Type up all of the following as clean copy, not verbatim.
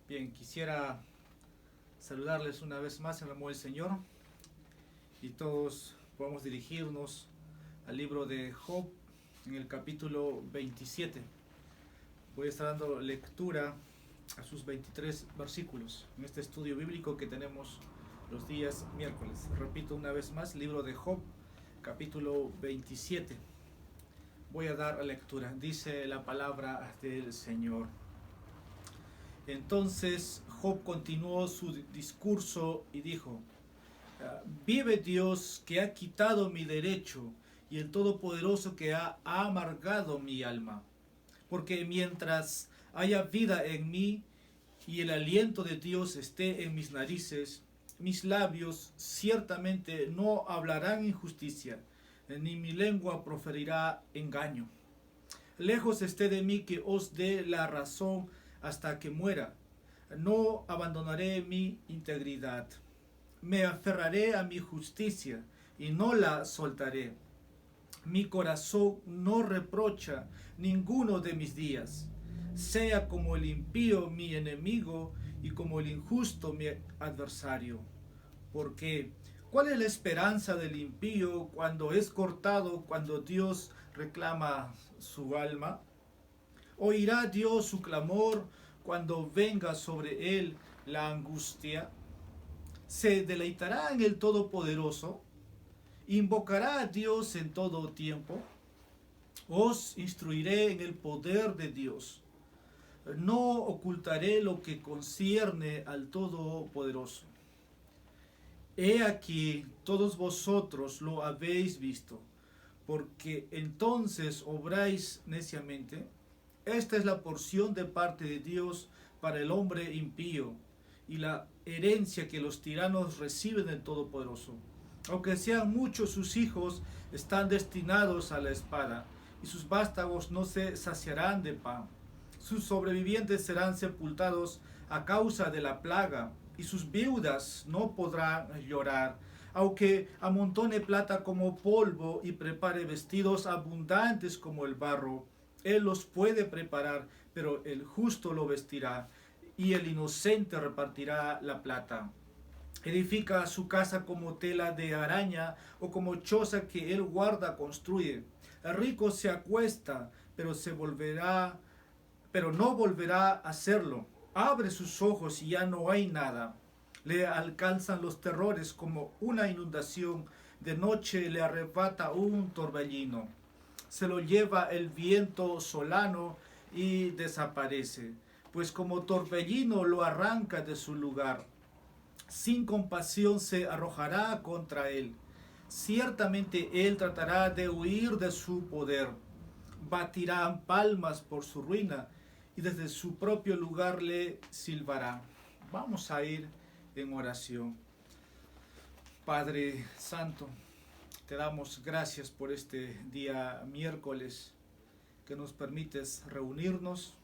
Bien, quisiera saludarles una vez más en el amor del Señor y todos podemos dirigirnos al libro de Job en el capítulo 27. Voy a estar dando lectura a sus 23 versículos en este estudio bíblico que tenemos los días miércoles. Repito una vez más, libro de Job, capítulo 27. Voy a dar lectura. Dice la palabra del Señor. Entonces Job continuó su discurso y dijo: vive Dios que ha quitado mi derecho y el Todopoderoso que ha amargado mi alma. Porque mientras haya vida en mí y el aliento de Dios esté en mis narices, mis labios ciertamente no hablarán injusticia, ni mi lengua proferirá engaño. Lejos esté de mí que os dé la razón hasta que muera. No abandonaré mi integridad. Me aferraré a mi justicia y no la soltaré. Mi corazón no reprocha ninguno de mis días. Sea como el impío mi enemigo y como el injusto mi adversario. Porque, ¿cuál es la esperanza del impío cuando es cortado, cuando Dios reclama su alma? ¿Oirá Dios su clamor cuando venga sobre él la angustia? ¿Se deleitará en el Todopoderoso? ¿Invocará a Dios en todo tiempo? Os instruiré en el poder de Dios. No ocultaré lo que concierne al Todopoderoso. He aquí, todos vosotros lo habéis visto, porque entonces obráis neciamente. Esta es la porción de parte de Dios para el hombre impío y la herencia que los tiranos reciben del Todopoderoso. Aunque sean muchos sus hijos, están destinados a la espada, y sus vástagos no se saciarán de pan. Sus sobrevivientes serán sepultados a causa de la plaga, y sus viudas no podrán llorar. Aunque amontone plata como polvo y prepare vestidos abundantes como el barro, él los puede preparar, pero el justo lo vestirá y el inocente repartirá la plata. Edifica su casa como tela de araña o como choza que él guarda construye. El rico se acuesta, pero no volverá a hacerlo. Abre sus ojos y ya no hay nada. Le alcanzan los terrores como una inundación. De noche le arrebata un torbellino. Se lo lleva el viento solano y desaparece, pues como torbellino lo arranca de su lugar. Sin compasión se arrojará contra él. Ciertamente él tratará de huir de su poder. Batirán palmas por su ruina y desde su propio lugar le silbará. Vamos a ir en oración. Padre Santo, te damos gracias por este día miércoles que nos permites reunirnos,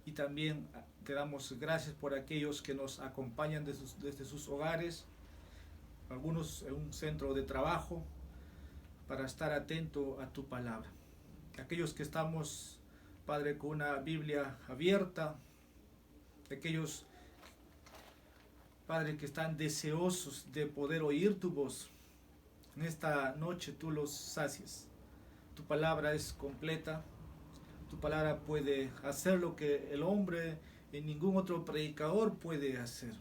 y también te damos gracias por aquellos que nos acompañan desde sus hogares, algunos en un centro de trabajo, para estar atento a tu palabra. Aquellos que estamos, Padre, con una Biblia abierta, aquellos, Padre, que están deseosos de poder oír tu voz, en esta noche tú los sacies. Tu palabra es completa. Tu palabra puede hacer lo que el hombre y ningún otro predicador puede hacer.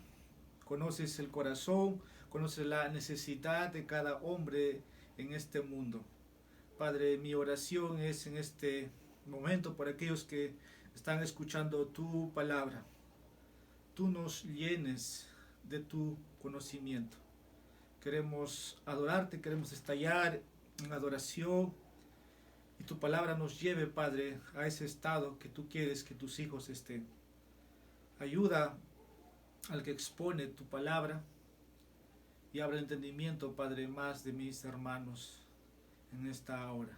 Conoces el corazón, conoces la necesidad de cada hombre en este mundo. Padre, mi oración es en este momento por aquellos que están escuchando tu palabra. Tú nos llenes de tu conocimiento. Queremos adorarte, queremos estallar en adoración, y tu palabra nos lleve, Padre, a ese estado que tú quieres que tus hijos estén. Ayuda al que expone tu palabra y abre el entendimiento, Padre, más de mis hermanos en esta hora.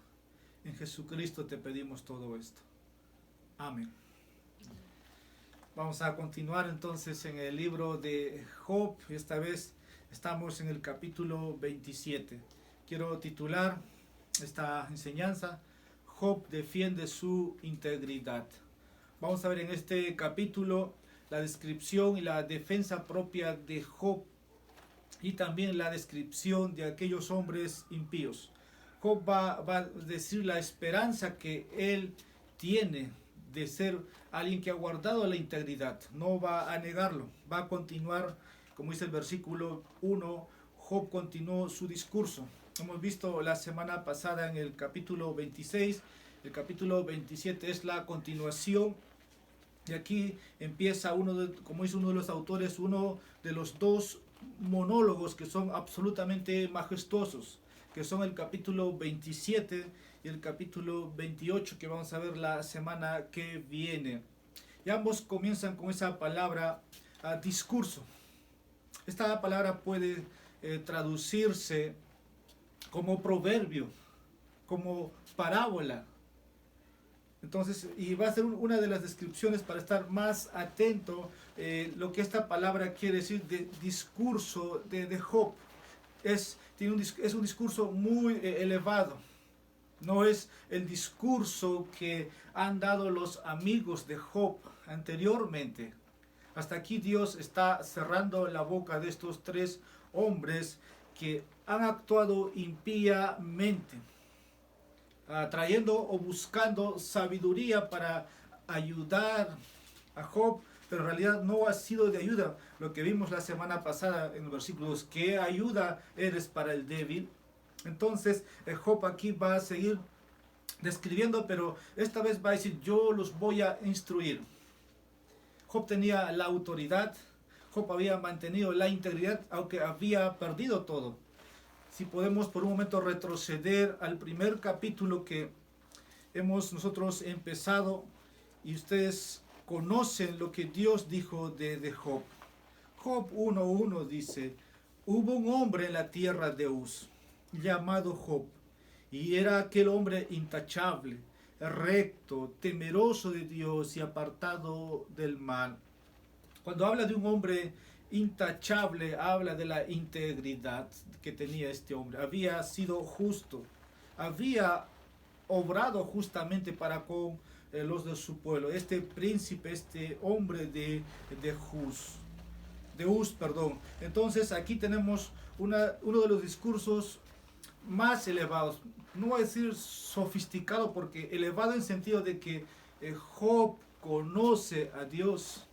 En Jesucristo te pedimos todo esto. Amén. Vamos a continuar entonces en el libro de Job. Esta vez estamos en el capítulo 27. Quiero titular esta enseñanza: Job defiende su integridad. Vamos a ver en este capítulo la descripción y la defensa propia de Job y también la descripción de aquellos hombres impíos. Job va a decir la esperanza que él tiene de ser alguien que ha guardado la integridad. No va a negarlo, va a continuar, como dice el versículo 1, Job continuó su discurso. Hemos visto la semana pasada en el capítulo 26, el capítulo 27 es la continuación. Y aquí empieza como dice uno de los autores, uno de los dos monólogos que son absolutamente majestuosos, que son el capítulo 27 y el capítulo 28, que vamos a ver la semana que viene. Y ambos comienzan con esa palabra discurso. Esta palabra puede traducirse como proverbio, como parábola. Entonces, y va a ser una de las descripciones para estar más atento lo que esta palabra quiere decir de discurso de Job. Es un discurso muy elevado. No es el discurso que han dado los amigos de Job anteriormente. Hasta aquí Dios está cerrando la boca de estos tres hombres que han actuado impíamente, trayendo o buscando sabiduría para ayudar a Job, pero en realidad no ha sido de ayuda. Lo que vimos la semana pasada en los versículos, ¿qué ayuda eres para el débil? Entonces Job aquí va a seguir describiendo, pero esta vez va a decir, yo los voy a instruir. Job tenía la autoridad, Job había mantenido la integridad, aunque había perdido todo. Si podemos por un momento retroceder al primer capítulo que hemos nosotros empezado, y ustedes conocen lo que Dios dijo de Job. Job 1:1 dice, hubo un hombre en la tierra de Uz, llamado Job, y era aquel hombre intachable, recto, temeroso de Dios y apartado del mal. Cuando habla de un hombre intachable, habla de la integridad que tenía este hombre. Había sido justo, había obrado justamente para con los de su pueblo. Este príncipe, este hombre de Uz. Entonces aquí tenemos uno de los discursos más elevados. No voy a decir sofisticado, porque elevado en sentido de que Job conoce a Dios.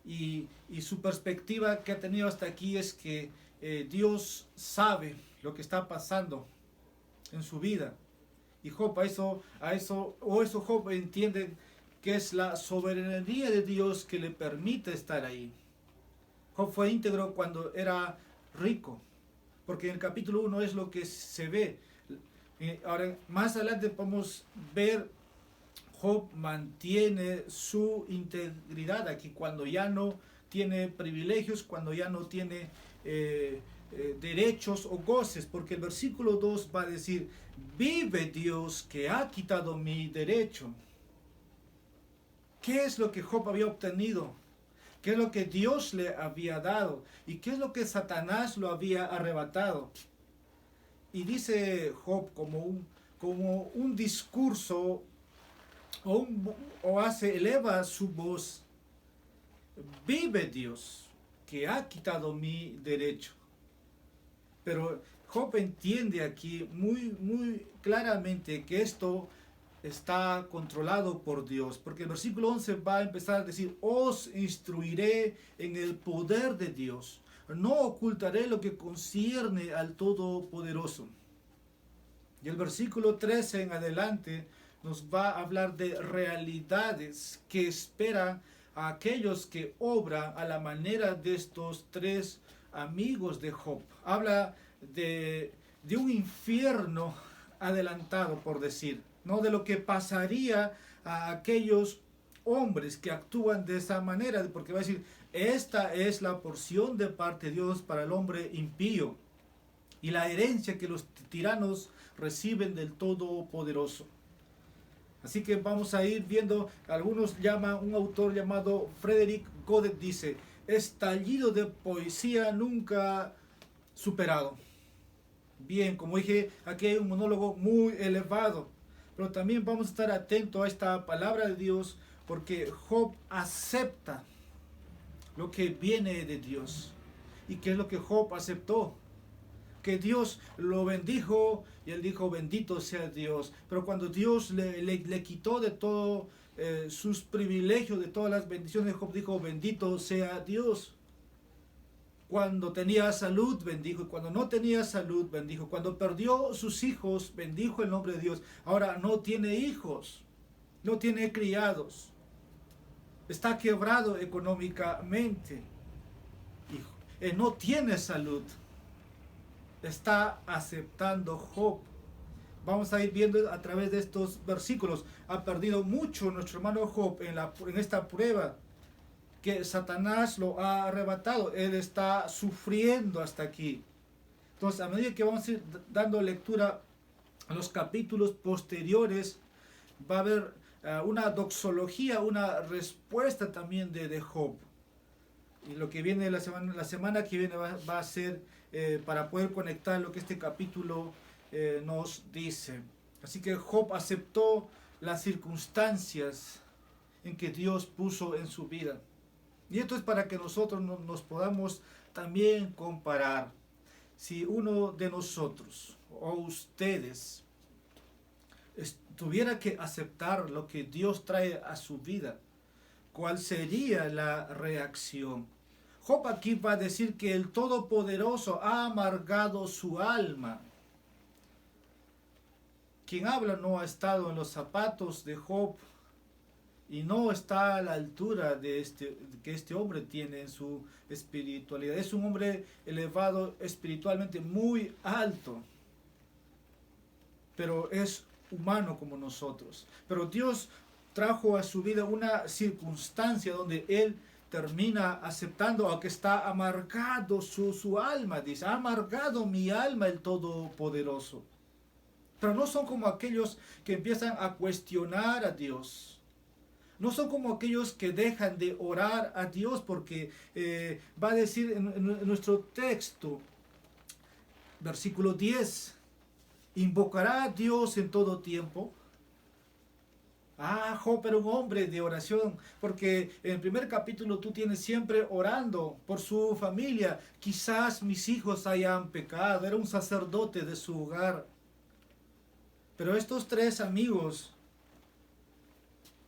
Y su perspectiva que ha tenido hasta aquí es que Dios sabe lo que está pasando en su vida. Y Job eso Job entiende que es la soberanía de Dios que le permite estar ahí. Job fue íntegro cuando era rico, porque en el capítulo 1 es lo que se ve. Ahora, más adelante podemos ver Job mantiene su integridad aquí cuando ya no tiene privilegios, cuando ya no tiene derechos o goces, porque el versículo 2 va a decir, vive Dios que ha quitado mi derecho. ¿Qué es lo que Job había obtenido? ¿Qué es lo que Dios le había dado? ¿Y qué es lo que Satanás lo había arrebatado? Y dice Job como un discurso, eleva su voz, vive Dios que ha quitado mi derecho. Pero Job entiende aquí muy claramente que esto está controlado por Dios, porque el versículo 11 va a empezar a decir, os instruiré en el poder de Dios, no ocultaré lo que concierne al Todopoderoso. Y el versículo 13 en adelante nos va a hablar de realidades que esperan a aquellos que obran a la manera de estos tres amigos de Job. Habla de un infierno adelantado, por decir, ¿no? De lo que pasaría a aquellos hombres que actúan de esa manera, porque va a decir, esta es la porción de parte de Dios para el hombre impío y la herencia que los tiranos reciben del Todopoderoso. Así que vamos a ir viendo, un autor llamado Frederick Godet dice, estallido de poesía nunca superado. Bien, como dije, aquí hay un monólogo muy elevado, pero también vamos a estar atentos a esta palabra de Dios, porque Job acepta lo que viene de Dios. ¿Y qué es lo que Job aceptó? Que Dios lo bendijo y él dijo, bendito sea Dios. Pero cuando Dios le quitó de todo sus privilegios, de todas las bendiciones, Job dijo, bendito sea Dios. Cuando tenía salud, bendijo. Y cuando no tenía salud, bendijo. Cuando perdió sus hijos, bendijo el nombre de Dios. Ahora no tiene hijos, no tiene criados. Está quebrado económicamente. No tiene salud. Está aceptando Job. Vamos a ir viendo a través de estos versículos. Ha perdido mucho nuestro hermano Job en esta prueba que Satanás lo ha arrebatado. Él está sufriendo hasta aquí. Entonces, a medida que vamos a ir dando lectura a los capítulos posteriores, va a haber una doxología, una respuesta también de Job. Y lo que viene la semana que viene va a ser para poder conectar lo que este capítulo nos dice. Así que Job aceptó las circunstancias en que Dios puso en su vida. Y esto es para que nosotros nos podamos también comparar. Si uno de nosotros o ustedes tuviera que aceptar lo que Dios trae a su vida, ¿cuál sería la reacción? Job aquí va a decir que el Todopoderoso ha amargado su alma. Quien habla no ha estado en los zapatos de Job y no está a la altura de que este hombre tiene en su espiritualidad. Es un hombre elevado espiritualmente, muy alto, pero es humano como nosotros. Pero Dios trajo a su vida una circunstancia donde él termina aceptando, aunque está amargado su alma, dice, ha amargado mi alma el Todopoderoso. Pero no son como aquellos que empiezan a cuestionar a Dios. No son como aquellos que dejan de orar a Dios, porque va a decir en nuestro texto, versículo 10, invocará a Dios en todo tiempo. Job era un hombre de oración, porque en el primer capítulo tú tienes siempre orando por su familia. Quizás mis hijos hayan pecado, era un sacerdote de su hogar. Pero estos tres amigos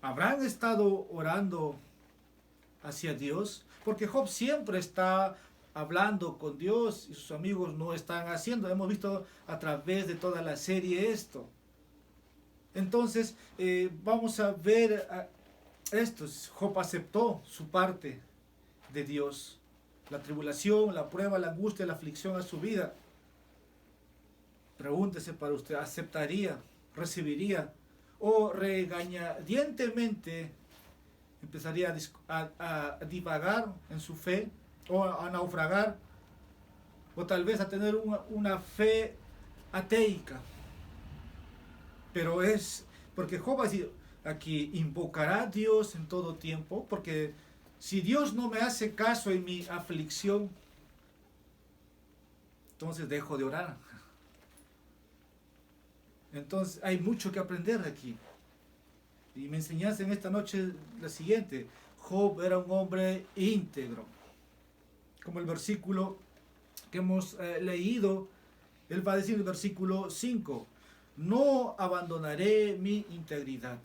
habrán estado orando hacia Dios, porque Job siempre está hablando con Dios y sus amigos no están haciendo. Hemos visto a través de toda la serie esto. Entonces vamos a ver esto. Job aceptó su parte de Dios, la tribulación, la prueba, la angustia, la aflicción a su vida. Pregúntese para usted, ¿aceptaría, recibiría o regañadientemente empezaría a divagar en su fe o a naufragar o tal vez a tener una fe ateica? Pero es porque Job va a decir aquí, invocará a Dios en todo tiempo, porque si Dios no me hace caso en mi aflicción, entonces dejo de orar. Entonces hay mucho que aprender aquí. Y me enseñaste en esta noche la siguiente: Job era un hombre íntegro. Como el versículo que hemos leído, él va a decir en el versículo 5, no abandonaré mi integridad.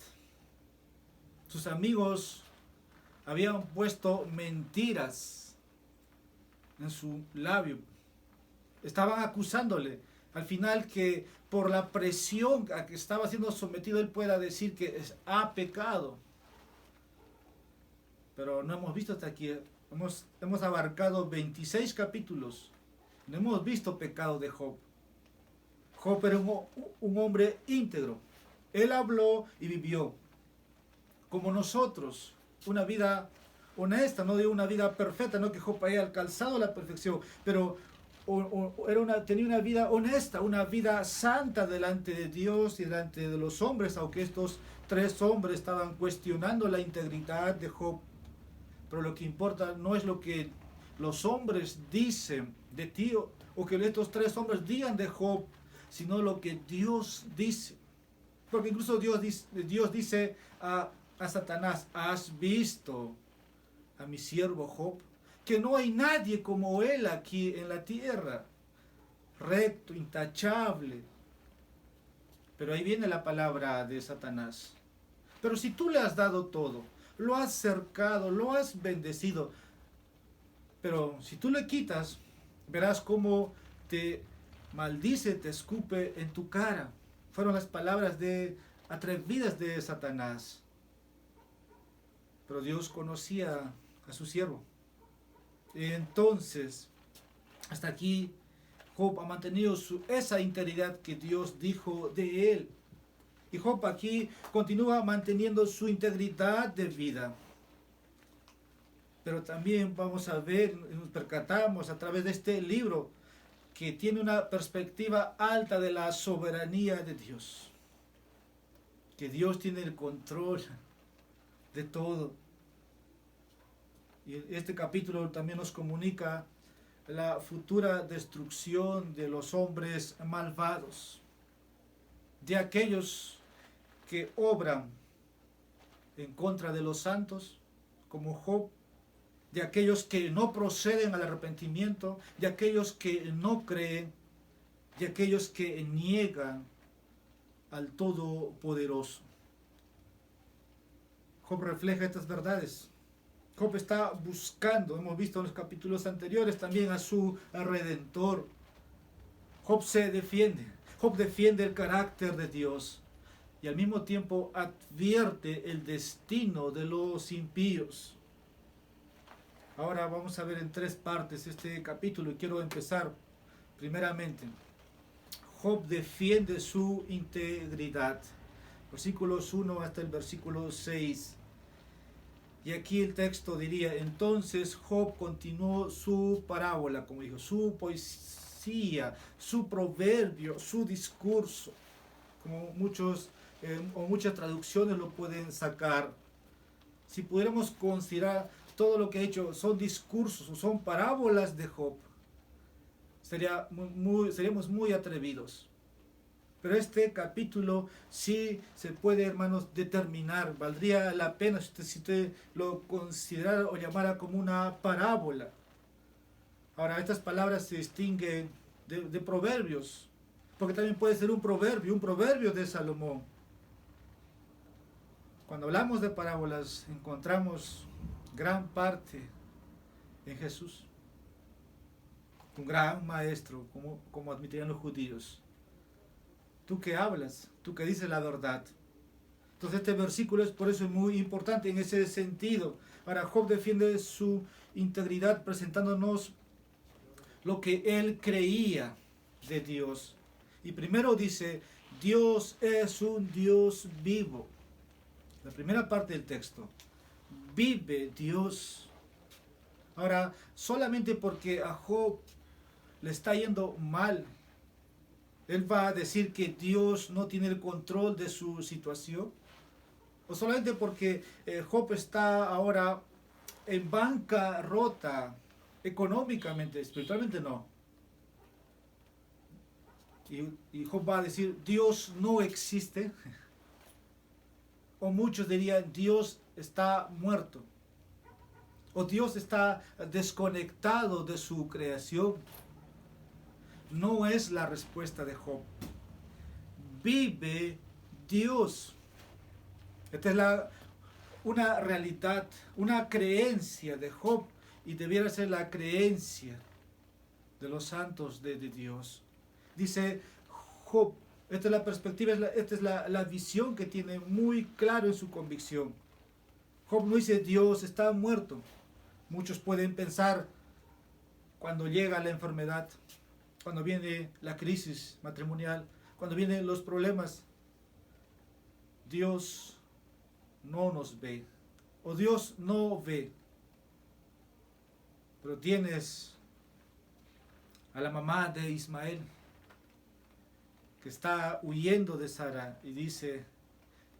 Sus amigos habían puesto mentiras en su labio. Estaban acusándole. Al final, que por la presión a que estaba siendo sometido, él pueda decir que ha pecado. Pero no hemos visto hasta aquí. Hemos abarcado 26 capítulos. No hemos visto pecado de Job. Job era un hombre íntegro. Él habló y vivió como nosotros, una vida honesta, no de una vida perfecta, no que Job haya alcanzado la perfección, pero tenía una vida honesta, una vida santa delante de Dios y delante de los hombres, aunque estos tres hombres estaban cuestionando la integridad de Job. Pero lo que importa no es lo que los hombres dicen de ti o que estos tres hombres digan de Job, sino lo que Dios dice. Porque incluso Dios dice a Satanás, ¿has visto a mi siervo Job? que no hay nadie como él aquí en la tierra, recto, intachable. Pero ahí viene la palabra de Satanás. Pero si tú le has dado todo, lo has cercado, lo has bendecido, pero si tú le quitas, verás cómo te maldice, te escupe en tu cara. Fueron las palabras atrevidas de Satanás. Pero Dios conocía a su siervo. Entonces, hasta aquí, Job ha mantenido esa integridad que Dios dijo de él. Y Job aquí continúa manteniendo su integridad de vida. Pero también vamos a ver, nos percatamos a través de este libro, que tiene una perspectiva alta de la soberanía de Dios. Que Dios tiene el control de todo. Y este capítulo también nos comunica la futura destrucción de los hombres malvados, de aquellos que obran en contra de los santos, como Job, de aquellos que no proceden al arrepentimiento, de aquellos que no creen, de aquellos que niegan al Todopoderoso. Job refleja estas verdades. Job está buscando, hemos visto en los capítulos anteriores, también a su Redentor. Job se defiende. Job defiende el carácter de Dios y al mismo tiempo advierte el destino de los impíos. Ahora vamos a ver en 3 partes este capítulo y quiero empezar primeramente. Job defiende su integridad. Versículos 1 hasta el versículo 6. Y aquí el texto diría: entonces Job continuó su parábola, como dijo, su poesía, su proverbio, su discurso, como muchas traducciones lo pueden sacar. Si pudiéramos considerar todo lo que ha hecho son discursos o son parábolas de Job, seríamos muy atrevidos. Pero este capítulo sí se puede, hermanos, determinar. Valdría la pena si usted lo considerara o llamara como una parábola. Ahora, estas palabras se distinguen de proverbios, porque también puede ser un proverbio de Salomón. Cuando hablamos de parábolas, encontramos gran parte en Jesús, un gran maestro, como admitirían los judíos. Tú que hablas, tú que dices la verdad. Entonces este versículo es por eso muy importante en ese sentido. Ahora Job defiende su integridad presentándonos lo que él creía de Dios. Y primero dice: Dios es un Dios vivo. La primera parte del texto. Vive Dios. Ahora, solamente porque a Job le está yendo mal, él va a decir que Dios no tiene el control de su situación. O solamente porque Job está ahora en bancarrota económicamente, espiritualmente no. Y Job va a decir: Dios no existe. O muchos dirían: Dios está muerto. O Dios está desconectado de su creación. No es la respuesta de Job. Vive Dios. Esta es una realidad, una creencia de Job, y debiera ser la creencia de los santos de Dios. Dice Job, esta es la perspectiva, esta es la visión que tiene muy claro en su convicción. Job no dice: Dios está muerto. Muchos pueden pensar, cuando llega la enfermedad, cuando viene la crisis matrimonial, cuando vienen los problemas, Dios no nos ve, o Dios no ve. Pero tienes a la mamá de Ismael, que está huyendo de Sara, y dice: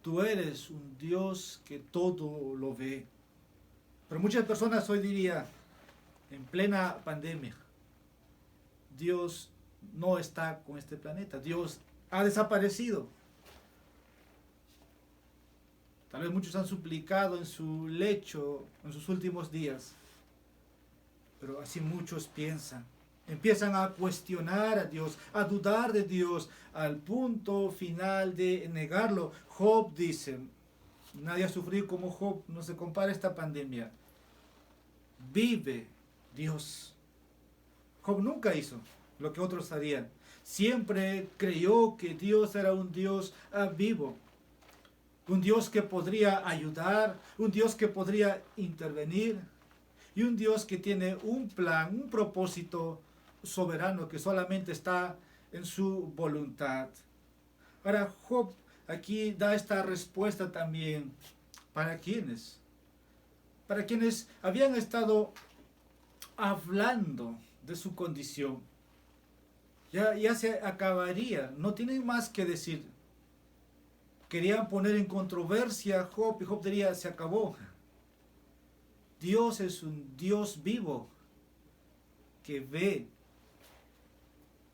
tú eres un Dios que todo lo ve. Pero muchas personas hoy dirían, en plena pandemia, Dios no está con este planeta, Dios ha desaparecido. Tal vez muchos han suplicado en su lecho en sus últimos días: Pero así muchos piensan. Empiezan a cuestionar a Dios, a dudar de Dios, al punto final de negarlo. Job dice, nadie ha sufrido como Job, no se compara esta pandemia. Vive Dios. Job nunca hizo lo que otros harían. Siempre creyó que Dios era un Dios vivo. Un Dios que podría ayudar, un Dios que podría intervenir y un Dios que tiene un plan, un propósito soberano que solamente está en su voluntad. Ahora Job aquí da esta respuesta también para quienes habían estado hablando de su condición. Ya se acabaría, no tienen más que decir. Querían poner en controversia a Job y Job diría, se acabó. Dios es un Dios vivo que ve.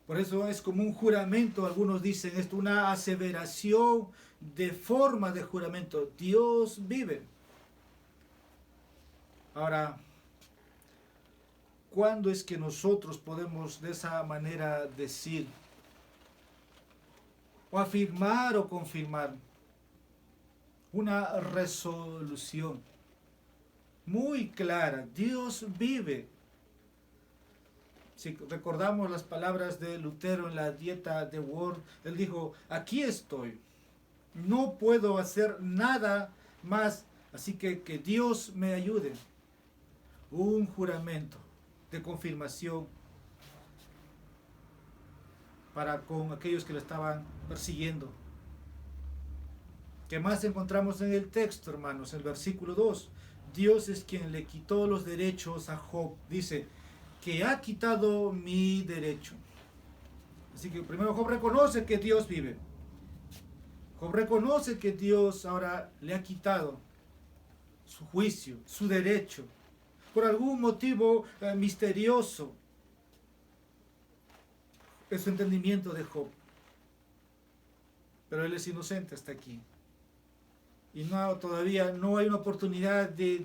Por eso es como un juramento, algunos dicen esto, una aseveración de forma de juramento. Dios vive. Ahora, ¿cuándo es que nosotros podemos de esa manera decir o afirmar o confirmar una resolución muy clara? Dios vive. Si recordamos las palabras de Lutero en la Dieta de Worms, él dijo, aquí estoy, no puedo hacer nada más, así que Dios me ayude. Un juramento de confirmación para con aquellos que lo estaban persiguiendo. ¿Qué más encontramos en el texto, hermanos? El versículo 2. Dios es quien le quitó los derechos a Job. Dice, que ha quitado mi derecho. Así que primero Job reconoce que Dios vive. Job reconoce que Dios ahora le ha quitado su juicio, su derecho, por algún motivo misterioso. Es su entendimiento de Job. Pero él es inocente hasta aquí. Y todavía no hay una oportunidad de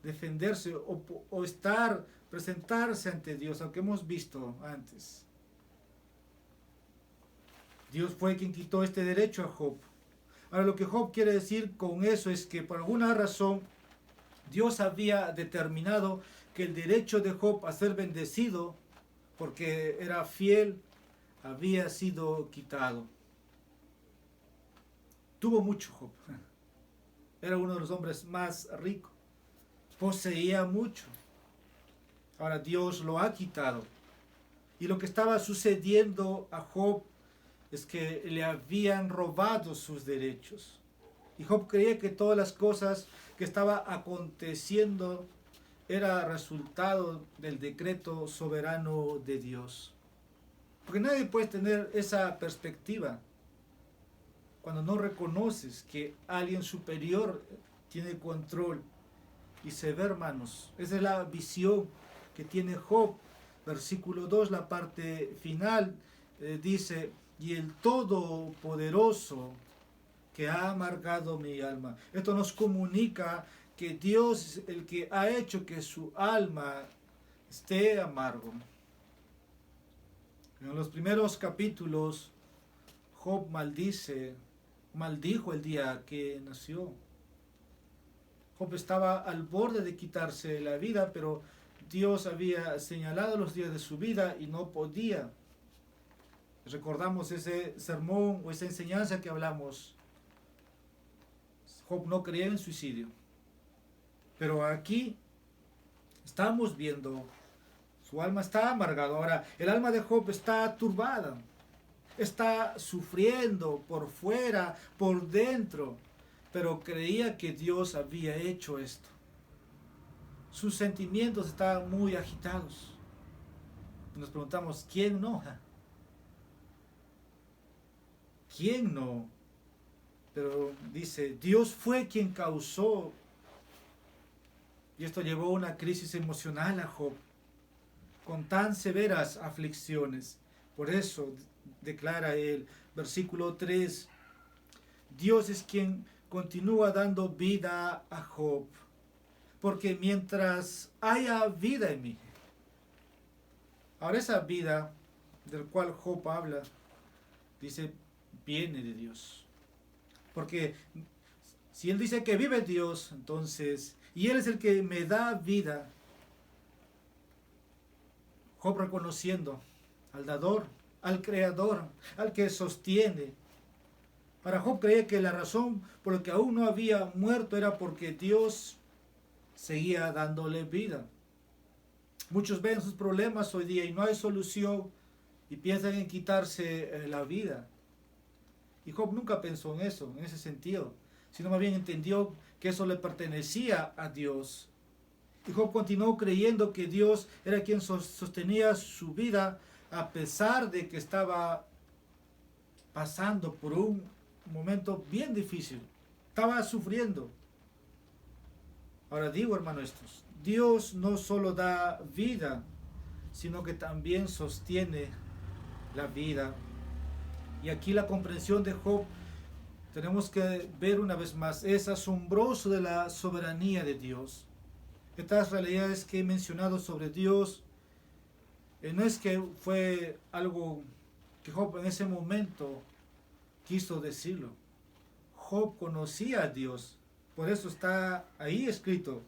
defenderse o presentarse ante Dios, aunque hemos visto antes. Dios fue quien quitó este derecho a Job. Ahora lo que Job quiere decir con eso es que por alguna razón Dios había determinado que el derecho de Job a ser bendecido, porque era fiel, había sido quitado. Tuvo mucho Job. Era uno de los hombres más ricos. Poseía mucho. Ahora Dios lo ha quitado. Y lo que estaba sucediendo a Job es que le habían robado sus derechos. Y Job creía que todas las cosas que estaba aconteciendo era resultado del decreto soberano de Dios. Porque nadie puede tener esa perspectiva cuando no reconoces que alguien superior tiene control. Y se ve, hermanos, esa es la visión que tiene Job. Versículo 2, la parte final, dice, y el Todopoderoso que ha amargado mi alma. Esto nos comunica que Dios es el que ha hecho que su alma esté amargo. En los primeros capítulos, Job maldijo el día que nació. Job estaba al borde de quitarse la vida, pero Dios había señalado los días de su vida y no podía. Recordamos ese sermón o esa enseñanza que hablamos. Job no creía en suicidio. Pero aquí estamos viendo, su alma está amargada. Ahora, el alma de Job está turbada. Está sufriendo por fuera, por dentro. Pero creía que Dios había hecho esto. Sus sentimientos estaban muy agitados. Nos preguntamos, ¿quién no? ¿Quién no? Pero dice, Dios fue quien causó. Y esto llevó a una crisis emocional a Job, con tan severas aflicciones. Por eso declara él, versículo 3, Dios es quien continúa dando vida a Job. porque mientras haya vida en mí. Ahora esa vida del cual Job habla, dice, viene de Dios. Porque si él dice que vive Dios, entonces, y él es el que me da vida, Job reconociendo al dador, al creador, al que sostiene. Para Job creía que la razón por la que aún no había muerto era porque Dios seguía dándole vida. Muchos ven sus problemas hoy día y no hay solución y piensan en quitarse la vida. Y Job nunca pensó en eso, en ese sentido, sino más bien entendió que eso le pertenecía a Dios. Y Job continuó creyendo que Dios era quien sostenía su vida a pesar de que estaba pasando por un momento bien difícil. Estaba sufriendo. Ahora digo, hermanos, Dios no solo da vida, sino que también sostiene la vida. Y aquí la comprensión de Job, tenemos que ver una vez más, es asombroso de la soberanía de Dios. Estas realidades que he mencionado sobre Dios, no es que fue algo que Job en ese momento quiso decirlo. Job conocía a Dios, por eso está ahí escrito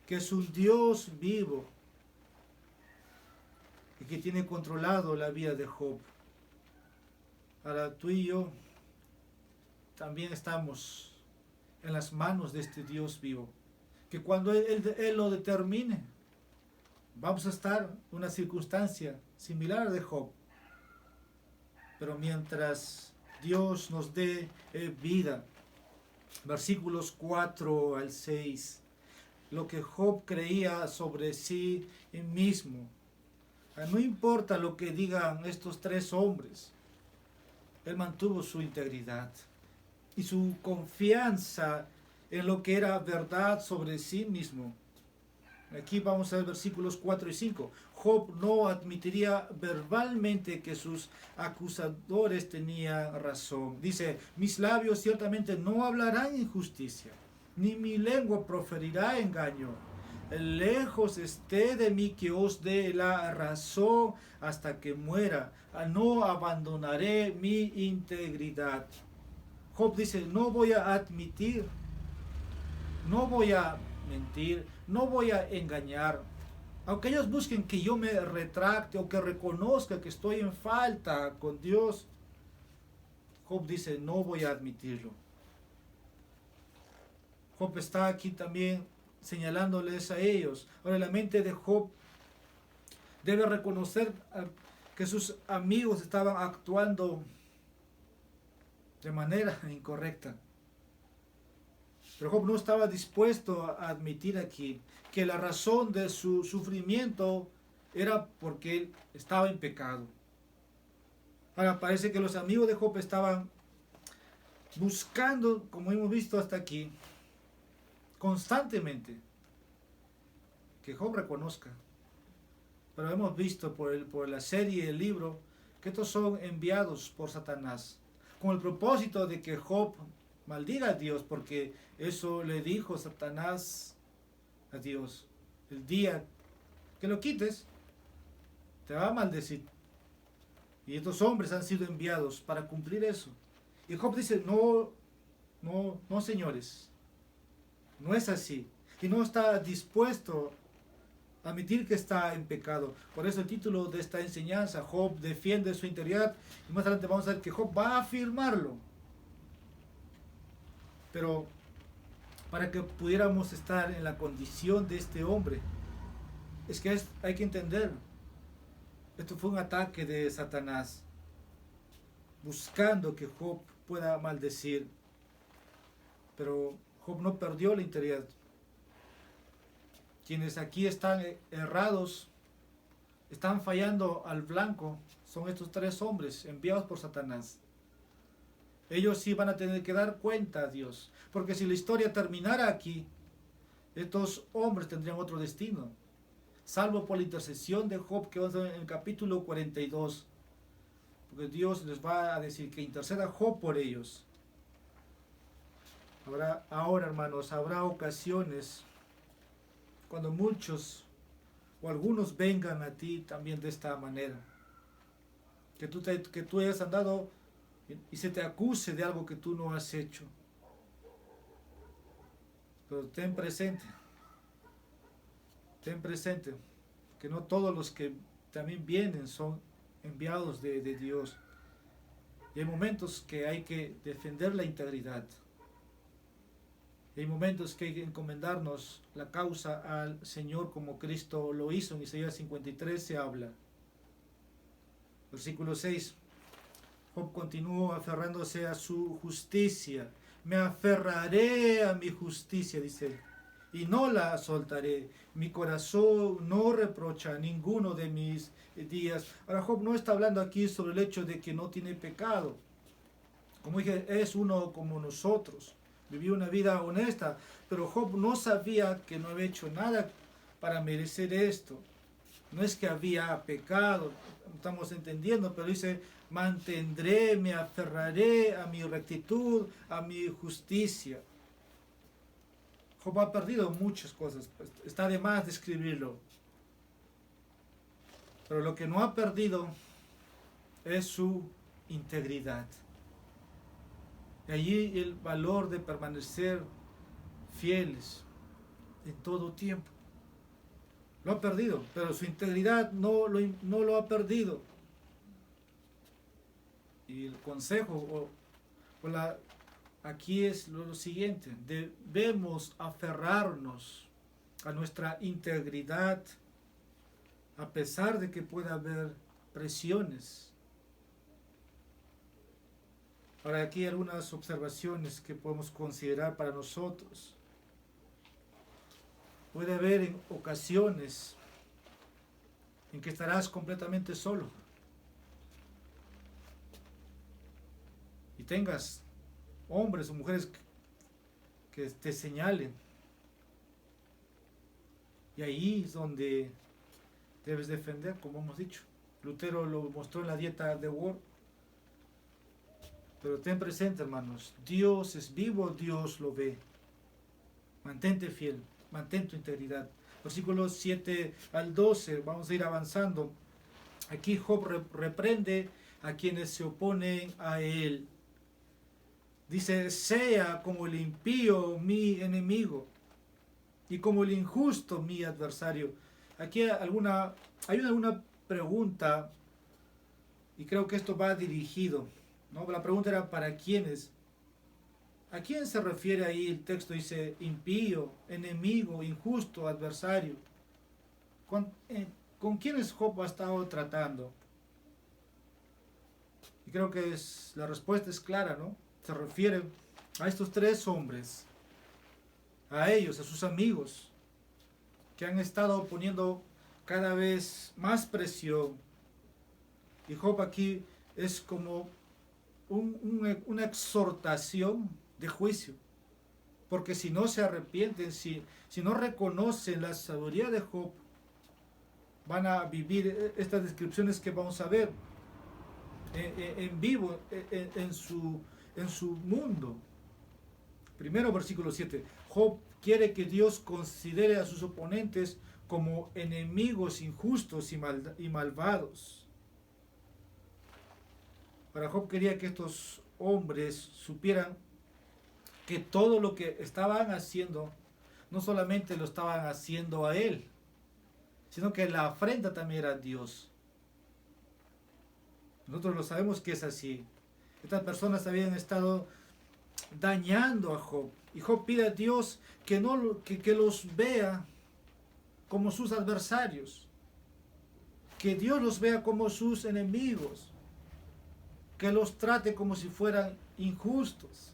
que es un Dios vivo y que tiene controlado la vida de Job. Ahora tú y yo también estamos en las manos de este Dios vivo, que cuando Él lo determine, vamos a estar en una circunstancia similar de Job. Pero mientras Dios nos dé vida, versículos 4 al 6, lo que Job creía sobre sí mismo, no importa lo que digan estos tres hombres, él mantuvo su integridad y su confianza en lo que era verdad sobre sí mismo. Aquí vamos a ver versículos 4 y 5. Job no admitiría verbalmente que sus acusadores tenían razón. Dice, mis labios ciertamente no hablarán injusticia, ni mi lengua proferirá engaño. Lejos esté de mí que os dé la razón hasta que muera. No abandonaré mi integridad. Job dice, no voy a admitir, no voy a mentir, no voy a engañar. Aunque ellos busquen que yo me retracte o que reconozca que estoy en falta con Dios, Job dice, no voy a admitirlo. Job está aquí también señalándoles a ellos. Ahora la mente de Job debe reconocer que sus amigos estaban actuando de manera incorrecta. Pero Job no estaba dispuesto a admitir aquí que la razón de su sufrimiento era porque él estaba en pecado. Ahora parece que los amigos de Job estaban buscando, como hemos visto hasta aquí, constantemente que Job reconozca. Pero hemos visto por la serie, el libro, que estos son enviados por Satanás con el propósito de que Job maldiga a Dios, porque eso le dijo Satanás a Dios. El día que lo quites, te va a maldecir. Y estos hombres han sido enviados para cumplir eso. Y Job dice, no señores, no es así. Y no está dispuesto a admitir que está en pecado. Por eso el título de esta enseñanza, Job defiende su integridad. Y más adelante vamos a ver que Job va a afirmarlo. Pero para que pudiéramos estar en la condición de este hombre, es que hay que entender, esto fue un ataque de Satanás, buscando que Job pueda maldecir. Pero Job no perdió la integridad. Quienes aquí están errados, están fallando al blanco, son estos tres hombres enviados por Satanás. Ellos sí van a tener que dar cuenta a Dios, porque si la historia terminara aquí, estos hombres tendrían otro destino, salvo por la intercesión de Job que vamos a ver en el capítulo 42, porque Dios les va a decir que interceda Job por ellos. Ahora, hermanos, habrá ocasiones cuando muchos o algunos vengan a ti también de esta manera. Que tú hayas andado y se te acuse de algo que tú no has hecho. Pero ten presente que no todos los que también vienen son enviados de Dios. Y hay momentos que hay que defender la integridad. Hay momentos que hay que encomendarnos la causa al Señor como Cristo lo hizo. En Isaías 53 se habla. Versículo 6. Job continuó aferrándose a su justicia. Me aferraré a mi justicia, dice él, y no la soltaré. Mi corazón no reprocha a ninguno de mis días. Ahora Job no está hablando aquí sobre el hecho de que no tiene pecado. Como dije, es uno como nosotros. Vivió una vida honesta, pero Job no sabía que no había hecho nada para merecer esto. No es que había pecado, estamos entendiendo, pero dice, mantendré, me aferraré a mi rectitud, a mi justicia. Job ha perdido muchas cosas, está de más describirlo. Pero lo que no ha perdido es su integridad. Y allí el valor de permanecer fieles en todo tiempo. Lo ha perdido, pero su integridad no lo ha perdido. Y el consejo aquí es lo siguiente: debemos aferrarnos a nuestra integridad a pesar de que pueda haber presiones. Ahora aquí hay algunas observaciones que podemos considerar para nosotros. Puede haber en ocasiones en que estarás completamente solo y tengas hombres o mujeres que te señalen, y ahí es donde debes defender, como hemos dicho. Lutero lo mostró en la dieta de Wort. Pero ten presente, hermanos, Dios es vivo, Dios lo ve. Mantente fiel, mantén tu integridad. Versículos 7 al 12, vamos a ir avanzando. Aquí Job reprende a quienes se oponen a él. Dice, sea como el impío mi enemigo y como el injusto mi adversario. Aquí hay alguna pregunta, y creo que esto va dirigido, ¿no? La pregunta era ¿para quiénes? ¿A quién se refiere ahí? El texto dice impío, enemigo, injusto, adversario. ¿Con quiénes Job ha estado tratando? Y creo que la respuesta es clara, ¿no? Se refiere a estos tres hombres, a ellos, a sus amigos, que han estado poniendo cada vez más presión. Y Job aquí es como una exhortación de juicio, porque si no se arrepienten, si no reconocen la sabiduría de Job, van a vivir estas descripciones que vamos a ver en vivo, en su mundo. Primero, versículo 7. Job quiere que Dios considere a sus oponentes como enemigos injustos y malvados. Para Job quería que estos hombres supieran que todo lo que estaban haciendo, no solamente lo estaban haciendo a él, sino que la afrenta también era a Dios. Nosotros lo sabemos que es así. Estas personas habían estado dañando a Job, y Job pide a Dios que los vea como sus adversarios, que Dios los vea como sus enemigos, que los trate como si fueran injustos.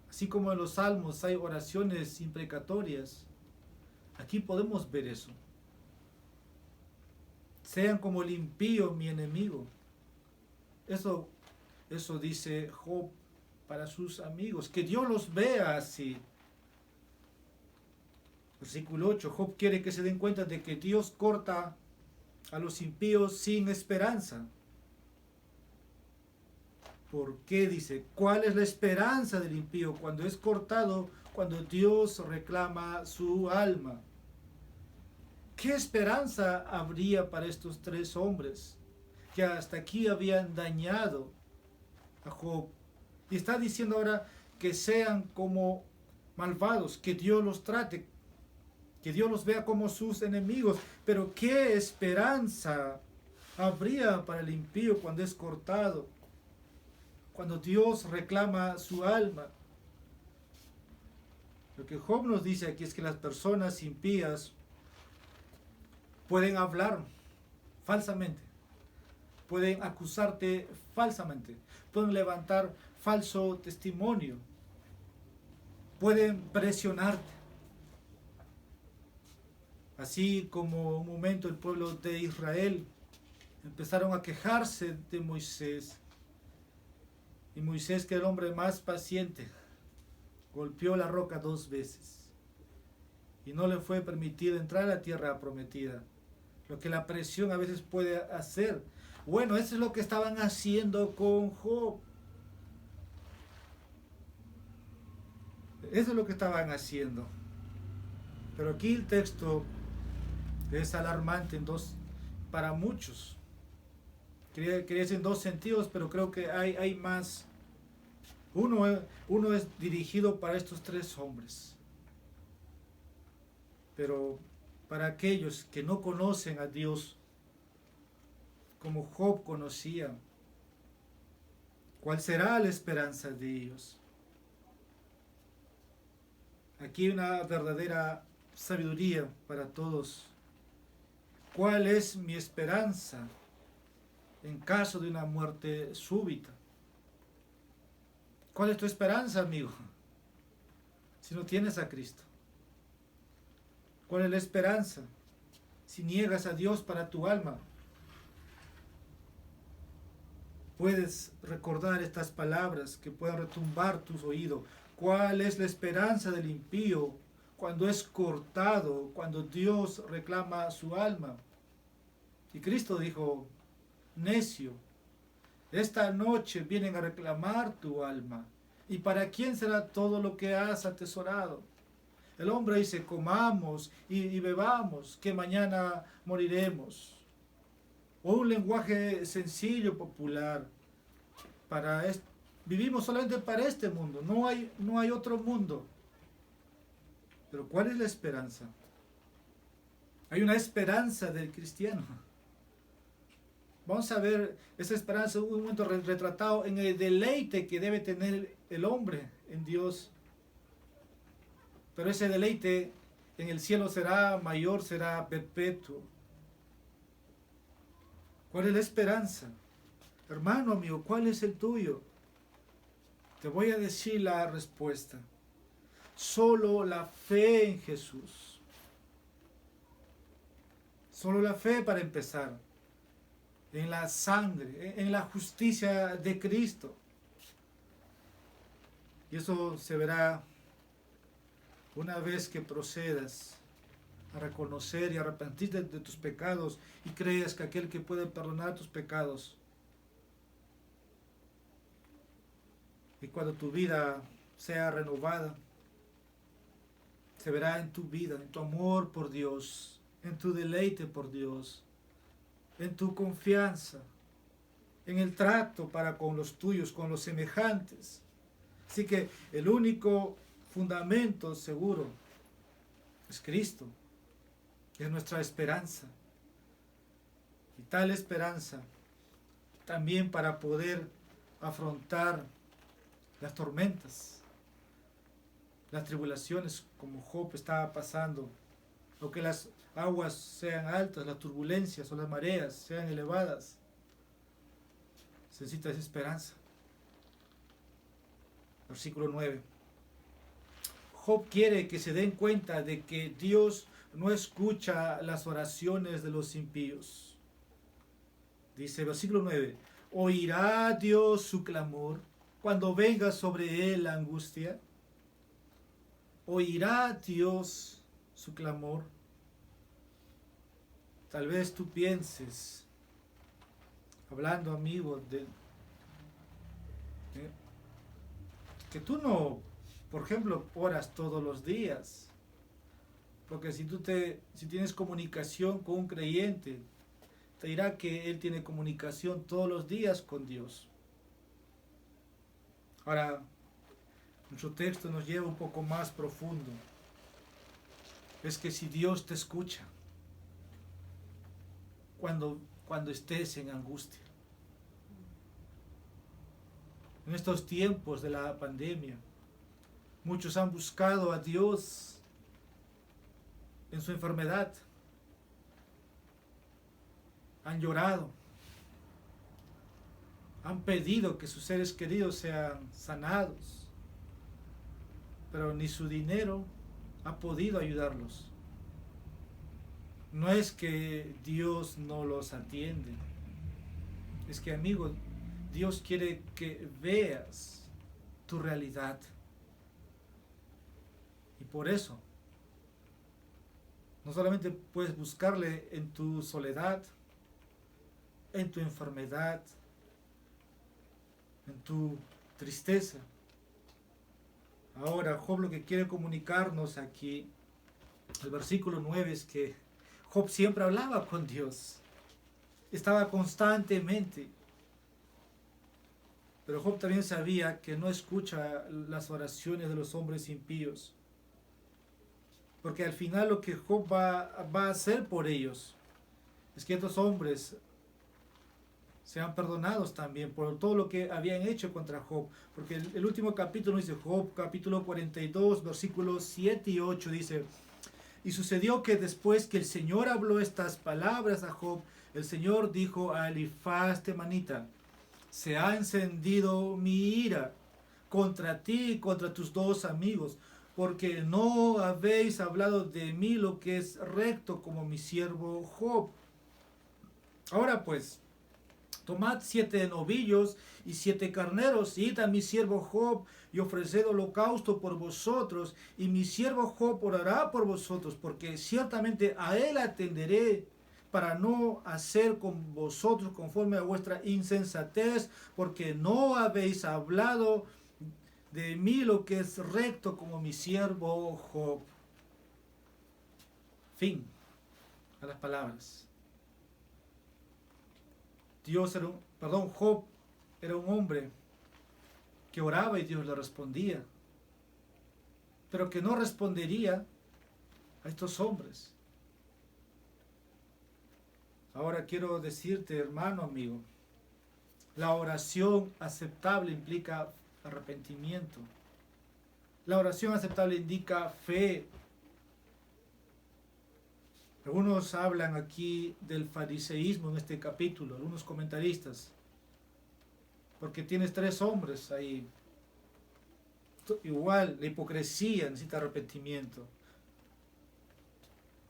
Así como en los salmos hay oraciones imprecatorias, aquí podemos ver eso. Sean como el impío mi enemigo. Eso dice Job para sus amigos, que Dios los vea así. Versículo 8, Job quiere que se den cuenta de que Dios corta a los impíos sin esperanza. ¿Por qué? Dice, ¿cuál es la esperanza del impío cuando es cortado, cuando Dios reclama su alma? ¿Qué esperanza habría para estos tres hombres que hasta aquí habían dañado a Job? Y está diciendo ahora que sean como malvados, que Dios los trate, que Dios los vea como sus enemigos. Pero ¿qué esperanza habría para el impío cuando es cortado, cuando Dios reclama su alma? Lo que Job nos dice aquí es que las personas impías pueden hablar falsamente, pueden acusarte falsamente, pueden levantar falso testimonio, pueden presionarte. Así como un momento el pueblo de Israel empezaron a quejarse de Moisés, y Moisés, que era el hombre más paciente, golpeó la roca 2 veces y no le fue permitido entrar a la tierra prometida. Lo que la presión a veces puede hacer. Bueno, eso es lo que estaban haciendo con Job. Eso es lo que estaban haciendo. Pero aquí el texto es alarmante para muchos. Quería decir en 2 sentidos, pero creo que hay más. Uno es dirigido para estos 3 hombres. Pero para aquellos que no conocen a Dios, como Job conocía, ¿cuál será la esperanza de ellos? Aquí hay una verdadera sabiduría para todos. ¿Cuál es mi esperanza en caso de una muerte súbita? ¿Cuál es tu esperanza, amigo, si no tienes a Cristo? ¿Cuál es la esperanza si niegas a Dios para tu alma? Puedes recordar estas palabras que puedan retumbar tus oídos. ¿Cuál es la esperanza del impío cuando es cortado, cuando Dios reclama su alma? Y Cristo dijo, necio, esta noche vienen a reclamar tu alma. ¿Y para quién será todo lo que has atesorado? El hombre dice, comamos y bebamos, que mañana moriremos. O un lenguaje sencillo, popular. Vivimos solamente para este mundo, no hay otro mundo. Pero ¿cuál es la esperanza? Hay una esperanza del cristiano. Vamos a ver esa esperanza un momento retratado en el deleite que debe tener el hombre en Dios. Pero ese deleite en el cielo será mayor, será perpetuo. ¿Cuál es la esperanza? Hermano amigo, ¿cuál es el tuyo? Te voy a decir la respuesta. Solo la fe en Jesús. Solo la fe para empezar. En la sangre, en la justicia de Cristo. Y eso se verá una vez que procedas a reconocer y arrepentirte de tus pecados y creas que aquel que puede perdonar tus pecados. Y cuando tu vida sea renovada, se verá en tu vida, en tu amor por Dios, en tu deleite por Dios, en tu confianza, en el trato para con los tuyos, con los semejantes. Así que el único fundamento seguro es Cristo, es nuestra esperanza. Y tal esperanza también para poder afrontar las tormentas, las tribulaciones, como Job estaba pasando, o que las aguas sean altas, las turbulencias o las mareas sean elevadas. Se necesita esa esperanza. Versículo 9. Job quiere que se den cuenta de que Dios no escucha las oraciones de los impíos. Dice versículo 9, ¿oirá Dios su clamor cuando venga sobre él la angustia? ¿Oirá Dios su clamor? Tal vez tú pienses, hablando amigo, ¿eh? Que tú no, por ejemplo, oras todos los días. Porque si tienes comunicación con un creyente, te dirá que él tiene comunicación todos los días con Dios. Ahora, nuestro texto nos lleva un poco más profundo. Es que si Dios te escucha cuando estés en angustia, en estos tiempos de la pandemia, muchos han buscado a Dios en su enfermedad, han llorado, han pedido que sus seres queridos sean sanados, pero ni su dinero ha podido ayudarlos. No es que Dios no los atiende, es que, amigo, Dios quiere que veas tu realidad. Y por eso, no solamente puedes buscarle en tu soledad, en tu enfermedad, en tu tristeza. Ahora, Job lo que quiere comunicarnos aquí, el versículo 9, es que Job siempre hablaba con Dios. Estaba constantemente. Pero Job también sabía que no escucha las oraciones de los hombres impíos. Porque al final lo que Job va a hacer por ellos es que estos hombres sean perdonados también por todo lo que habían hecho contra Job. Porque el último capítulo dice, Job capítulo 42, versículos 7 y 8 dice: y sucedió que después que el Señor habló estas palabras a Job, el Señor dijo a Elifaz temanita: se ha encendido mi ira contra ti y contra tus dos amigos, porque no habéis hablado de mí lo que es recto como mi siervo Job. Ahora pues, tomad 7 novillos y 7 carneros, id a mi siervo Job y ofreced holocausto por vosotros, y mi siervo Job orará por vosotros, porque ciertamente a él atenderé, para no hacer con vosotros conforme a vuestra insensatez, porque no habéis hablado de mí lo que es recto como mi siervo Job. Fin a las palabras. Job era un hombre que oraba y Dios le respondía, pero que no respondería a estos hombres. Ahora quiero decirte, hermano, amigo, la oración aceptable implica arrepentimiento. La oración aceptable indica fe. Algunos hablan aquí del fariseísmo en este capítulo, algunos comentaristas, porque tienes 3 hombres ahí. Igual, la hipocresía necesita arrepentimiento.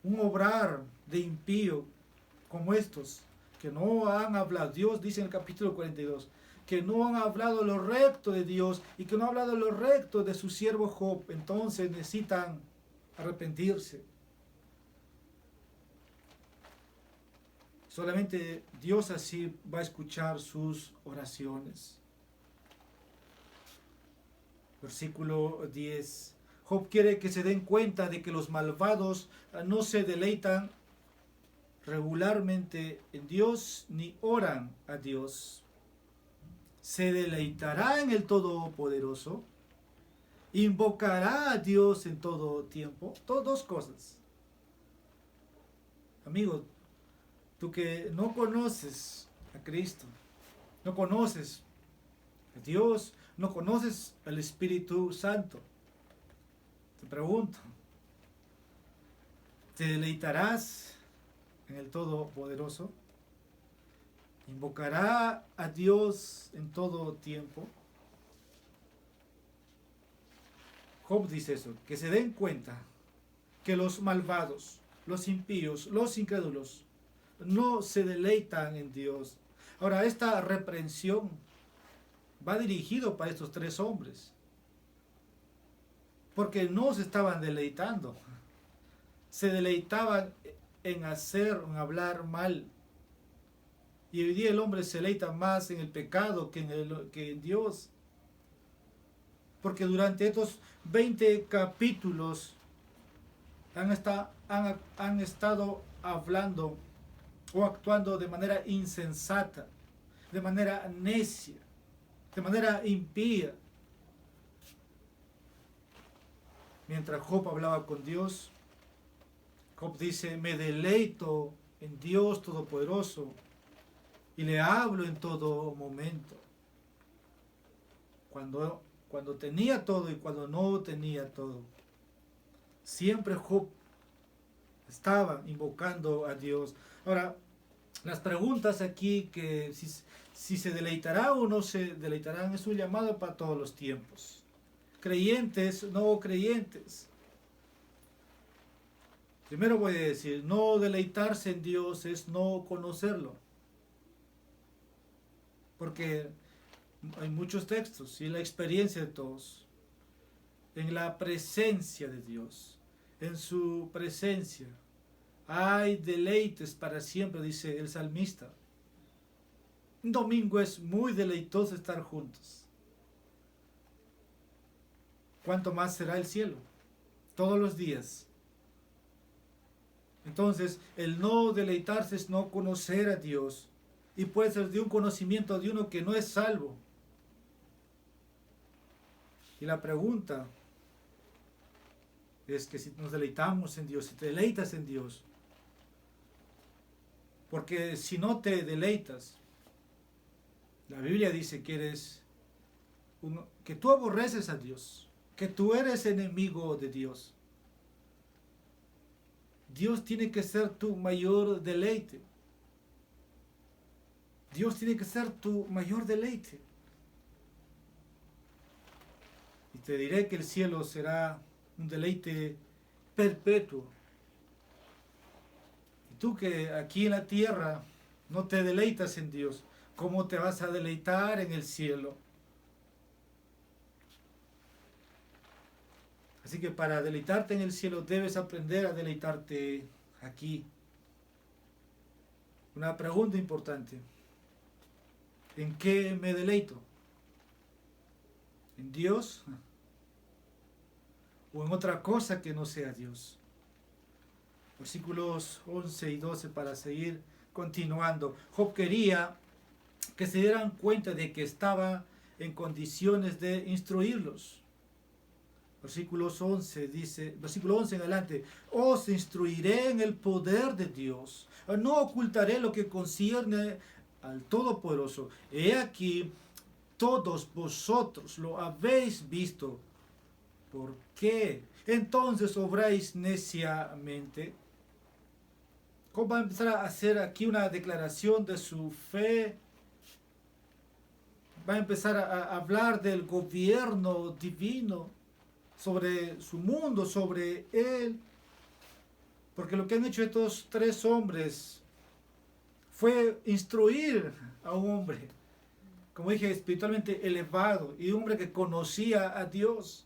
Un obrar de impío como estos, que no han hablado, Dios dice en el capítulo 42, que no han hablado lo recto de Dios y que no han hablado lo recto de su siervo Job, entonces necesitan arrepentirse. Solamente Dios así va a escuchar sus oraciones. Versículo 10. Job quiere que se den cuenta de que los malvados no se deleitan regularmente en Dios ni oran a Dios. Se deleitará en el Todopoderoso, invocará a Dios en todo tiempo. Dos cosas. Amigo, tú que no conoces a Cristo, no conoces a Dios, no conoces al Espíritu Santo, te pregunto, ¿te deleitarás en el Todopoderoso? ¿Invocará a Dios en todo tiempo? Job dice eso, que se den cuenta que los malvados, los impíos, los incrédulos, no se deleitan en Dios. Ahora, esta reprensión va dirigido para estos 3 hombres, porque no se estaban deleitando, se deleitaban en en hablar mal. Y hoy día el hombre se deleita más en el pecado que en Dios. porque durante estos 20 capítulos han estado hablando o actuando de manera insensata, de manera necia, de manera impía. Mientras Job hablaba con Dios, Job dice, me deleito en Dios Todopoderoso y le hablo en todo momento. Cuando tenía todo y cuando no tenía todo. Siempre Job estaba invocando a Dios. Ahora, las preguntas aquí, que si se deleitará o no se deleitarán, es un llamado para todos los tiempos. Creyentes, no creyentes. Primero voy a decir, no deleitarse en Dios es no conocerlo. Porque hay muchos textos y la experiencia de todos. En la presencia de Dios, en su presencia, hay deleites para siempre, dice el salmista. Un domingo es muy deleitoso estar juntos. ¿Cuánto más será el cielo? Todos los días. Entonces, el no deleitarse es no conocer a Dios. Y puede ser de un conocimiento de uno que no es salvo. Y la pregunta es que si nos deleitamos en Dios, si te deleitas en Dios. Porque si no te deleitas, la Biblia dice que que tú aborreces a Dios, que tú eres enemigo de Dios. Dios tiene que ser tu mayor deleite. Dios tiene que ser tu mayor deleite. Y te diré que el cielo será un deleite perpetuo. Y tú que aquí en la tierra no te deleitas en Dios, ¿cómo te vas a deleitar en el cielo? Así que para deleitarte en el cielo debes aprender a deleitarte aquí. Una pregunta importante. ¿En qué me deleito? ¿En Dios? ¿O en otra cosa que no sea Dios? Versículos 11 y 12 para seguir continuando. Job quería que se dieran cuenta de que estaba en condiciones de instruirlos. Versículo 11 en adelante, os instruiré en el poder de Dios, no ocultaré lo que concierne al Todopoderoso. He aquí, todos vosotros lo habéis visto. ¿Por qué entonces obráis neciamente? ¿Cómo va a empezar a hacer aquí una declaración de su fe? Va a empezar a hablar del gobierno divino sobre su mundo, sobre él. Porque lo que han hecho estos tres hombres fue instruir a un hombre, como dije, espiritualmente elevado, y un hombre que conocía a Dios.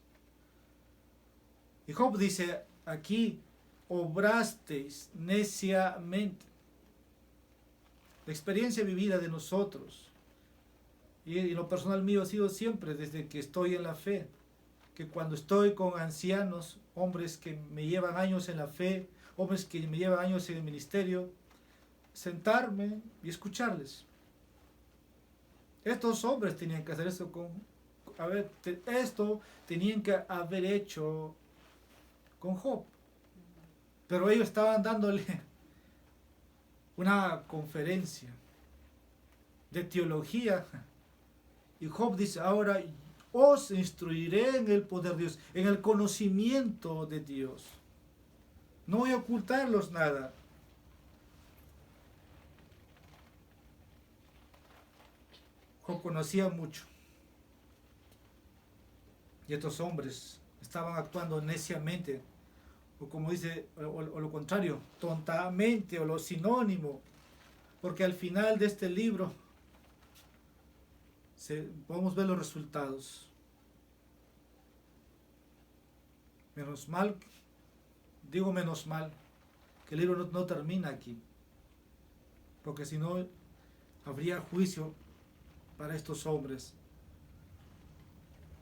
Y Job dice aquí, obrasteis neciamente. La experiencia vivida de nosotros, y lo personal mío ha sido siempre, desde que estoy en la fe, que cuando estoy con ancianos, hombres que me llevan años en la fe, hombres que me llevan años en el ministerio, sentarme y escucharles. Estos hombres tenían que hacer esto esto tenían que haber hecho con Job. Pero ellos estaban dándole una conferencia de teología. Y Job dice, ahora os instruiré en el poder de Dios, en el conocimiento de Dios. No voy a ocultarlos nada. Job conocía mucho. Y estos hombres estaban actuando neciamente, o como dice, o lo contrario, tontamente, o lo sinónimo, porque al final de este libro podemos ver los resultados. Menos mal, que el libro no termina aquí, porque si no habría juicio para estos hombres,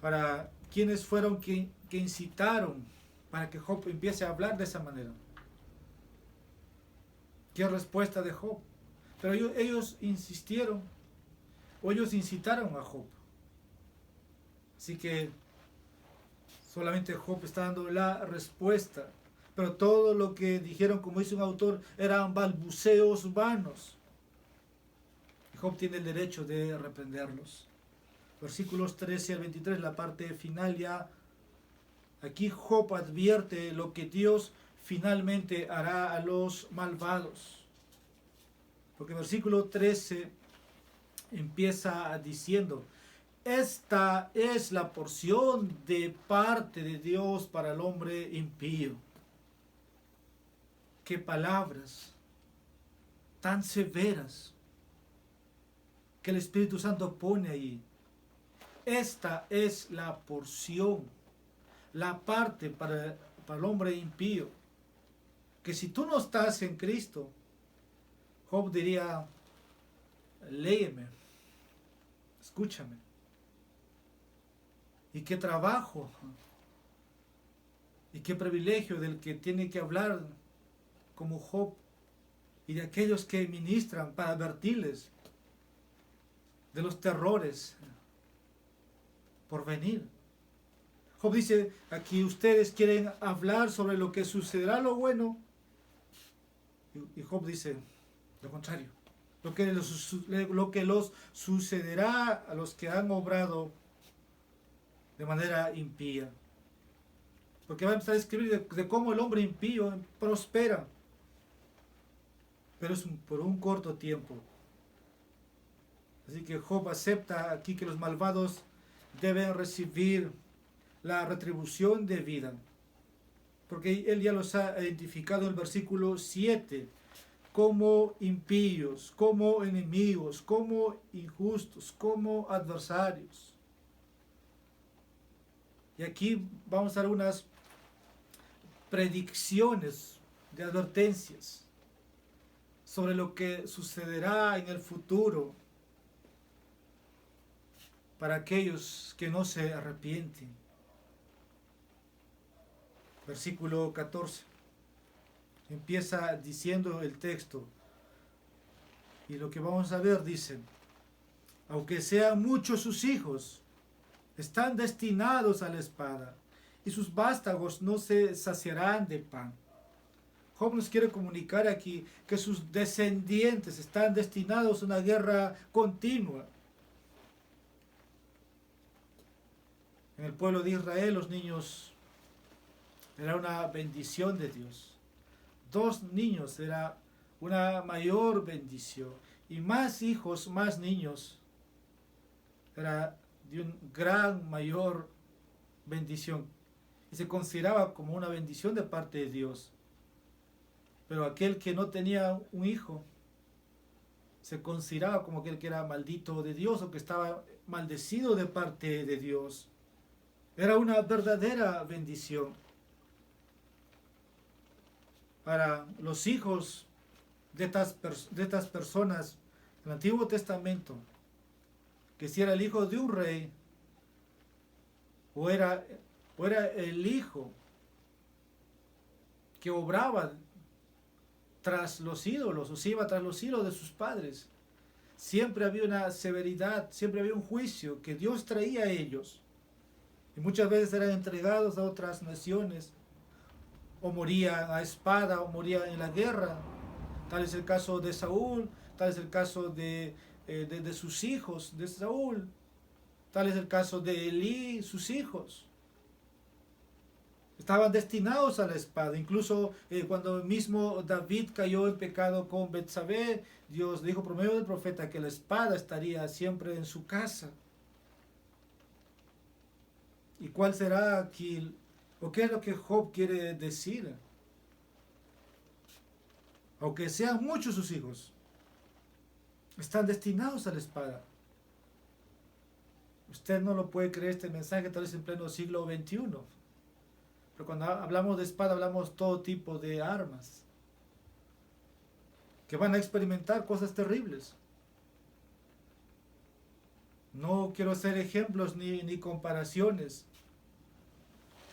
para ¿quiénes fueron que incitaron para que Job empiece a hablar de esa manera? ¿Qué respuesta de Job? Pero ellos insistieron, o ellos incitaron a Job. Así que solamente Job está dando la respuesta. Pero todo lo que dijeron, como dice un autor, eran balbuceos vanos. Y Job tiene el derecho de reprenderlos. Versículos 13 al 23, la parte final ya. Aquí Job advierte lo que Dios finalmente hará a los malvados. Porque versículo 13 empieza diciendo: esta es la porción de parte de Dios para el hombre impío. Qué palabras tan severas que el Espíritu Santo pone ahí. Esta es la porción, la parte para el hombre impío. Que si tú no estás en Cristo, Job diría: léeme, escúchame. Y qué trabajo y qué privilegio del que tiene que hablar como Job y de aquellos que ministran para advertirles de los terrores por venir. Job dice aquí: ustedes quieren hablar sobre lo que sucederá lo bueno, y Job dice lo contrario, lo que los sucederá a los que han obrado de manera impía. Porque va a empezar a escribir de cómo el hombre impío prospera, pero es por un corto tiempo. Así que Job acepta aquí que los malvados deben recibir la retribución de vida, porque él ya los ha identificado en el versículo 7 como impíos, como enemigos, como injustos, como adversarios. Y aquí vamos a dar unas predicciones de advertencias sobre lo que sucederá en el futuro para aquellos que no se arrepienten. Versículo 14. Empieza diciendo el texto, y lo que vamos a ver dice: aunque sean muchos sus hijos, están destinados a la espada, y sus vástagos no se saciarán de pan. Job nos quiere comunicar aquí que sus descendientes están destinados a una guerra continua. En el pueblo de Israel los niños era una bendición de Dios. 2 niños era una mayor bendición, y más hijos, más niños era de un gran mayor bendición, y se consideraba como una bendición de parte de Dios. Pero aquel que no tenía un hijo se consideraba como aquel que era maldito de Dios, o que estaba maldecido de parte de Dios. Era una verdadera bendición. Para los hijos de estas personas en el Antiguo Testamento, que si era el hijo de un rey, o era el hijo que obraba tras los ídolos, o se iba tras los ídolos de sus padres, siempre había una severidad, siempre había un juicio que Dios traía a ellos, y muchas veces eran entregados a otras naciones, o morían a espada, o morían en la guerra. Tal es el caso de Saúl, tal es el caso de sus hijos, de Saúl, tal es el caso de Elí, sus hijos. Estaban destinados a la espada. Incluso cuando mismo David cayó en pecado con Betsabé, Dios dijo por medio del profeta que la espada estaría siempre en su casa. ¿Y cuál será aquí, o qué es lo que Job quiere decir? Aunque sean muchos sus hijos, están destinados a la espada. Usted no lo puede creer este mensaje tal vez en pleno siglo XXI. Pero cuando hablamos de espada, hablamos todo tipo de armas que van a experimentar cosas terribles. No quiero hacer ejemplos ni comparaciones,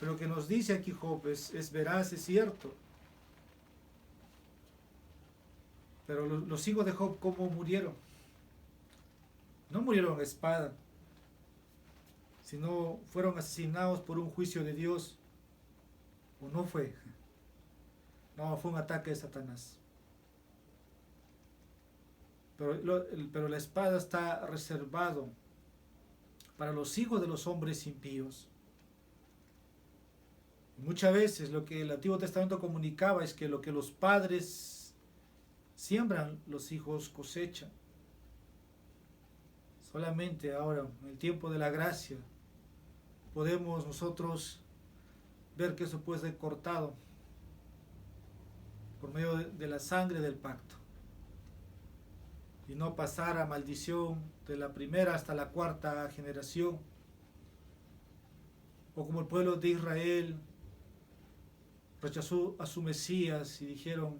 Pero lo que nos dice aquí Job es veraz, es cierto. Pero los hijos de Job, ¿cómo murieron? No murieron a espada, sino fueron asesinados por un juicio de Dios. ¿O no fue? No, fue un ataque de Satanás. Pero la espada está reservado para los hijos de los hombres impíos. Muchas veces lo que el Antiguo Testamento comunicaba es que lo que los padres siembran, los hijos cosechan. Solamente ahora, en el tiempo de la gracia, podemos nosotros ver que eso puede ser cortado por medio de la sangre del pacto. Y no pasar a maldición de la primera hasta la cuarta generación. O como el pueblo de Israel rechazó a su Mesías y dijeron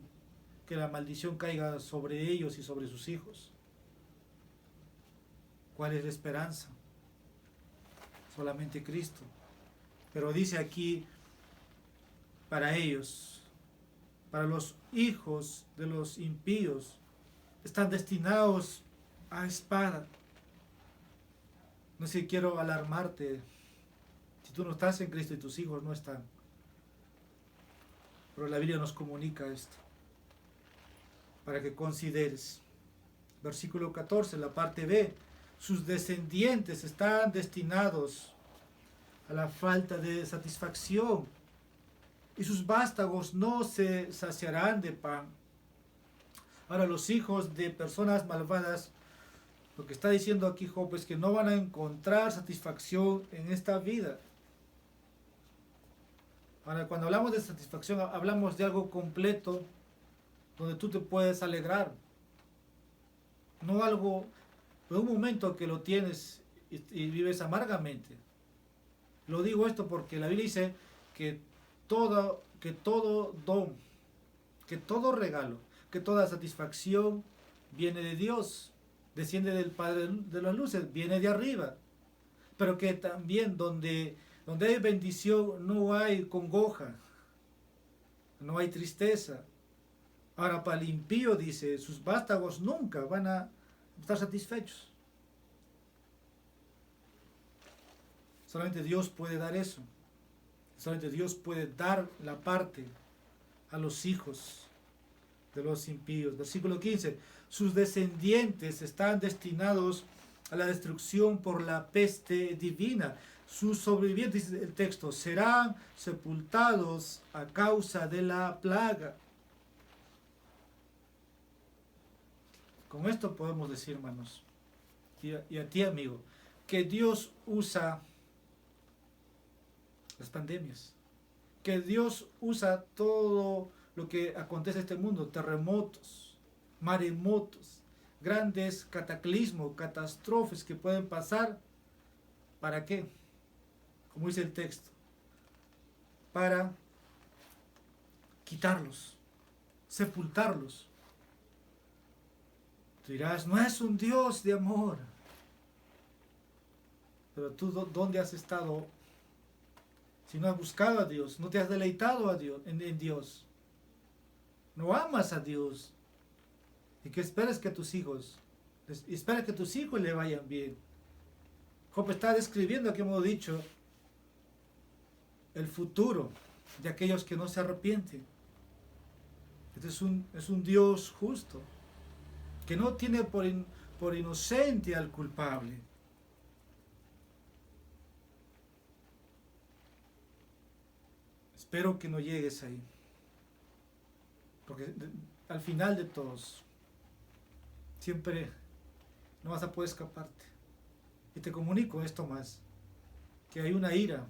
que la maldición caiga sobre ellos y sobre sus hijos. ¿Cuál es la esperanza? Solamente Cristo. Pero dice aquí, para ellos, para los hijos de los impíos, están destinados a espada. No sé si quiero alarmarte. Si tú no estás en Cristo y tus hijos no están. Pero la Biblia nos comunica esto. Para que consideres. Versículo 14, la parte B. Sus descendientes están destinados a la falta de satisfacción. Y sus vástagos no se saciarán de pan. Ahora los hijos de personas malvadas, lo que está diciendo aquí Job es que no van a encontrar satisfacción en esta vida. Ahora cuando hablamos de satisfacción hablamos de algo completo donde tú te puedes alegrar. No algo, de un momento que lo tienes y vives amargamente. Lo digo esto porque la Biblia dice que todo don, que todo regalo, que toda satisfacción viene de Dios, desciende del Padre de las luces, viene de arriba. Pero que también donde hay bendición no hay congoja, no hay tristeza. Ahora para el impío dice, sus vástagos nunca van a estar satisfechos. Solamente Dios puede dar eso. Solamente Dios puede dar la parte a los hijos de los impíos. Versículo 15. Sus descendientes están destinados a la destrucción por la peste divina. Sus sobrevivientes, dice el texto, serán sepultados a causa de la plaga. Con esto podemos decir, hermanos, y a ti, amigo, que Dios usa las pandemias, que Dios usa todo lo que acontece en este mundo, terremotos, maremotos, grandes cataclismos, catástrofes que pueden pasar. ¿Para qué? Como dice el texto, para quitarlos, sepultarlos. Tú dirás, no es un Dios de amor. Pero tú, ¿dónde has estado? Si no has buscado a Dios, no te has deleitado a Dios, en Dios. No amas a Dios. ¿Y qué esperas que tus hijos? Espera que tus hijos le vayan bien. Job está describiendo, aquí hemos dicho, el futuro de aquellos que no se arrepienten. Este es un Dios justo, que no tiene por inocente al culpable. Espero que no llegues ahí, porque al final de todos, siempre no vas a poder escaparte. Y te comunico esto más, que hay una ira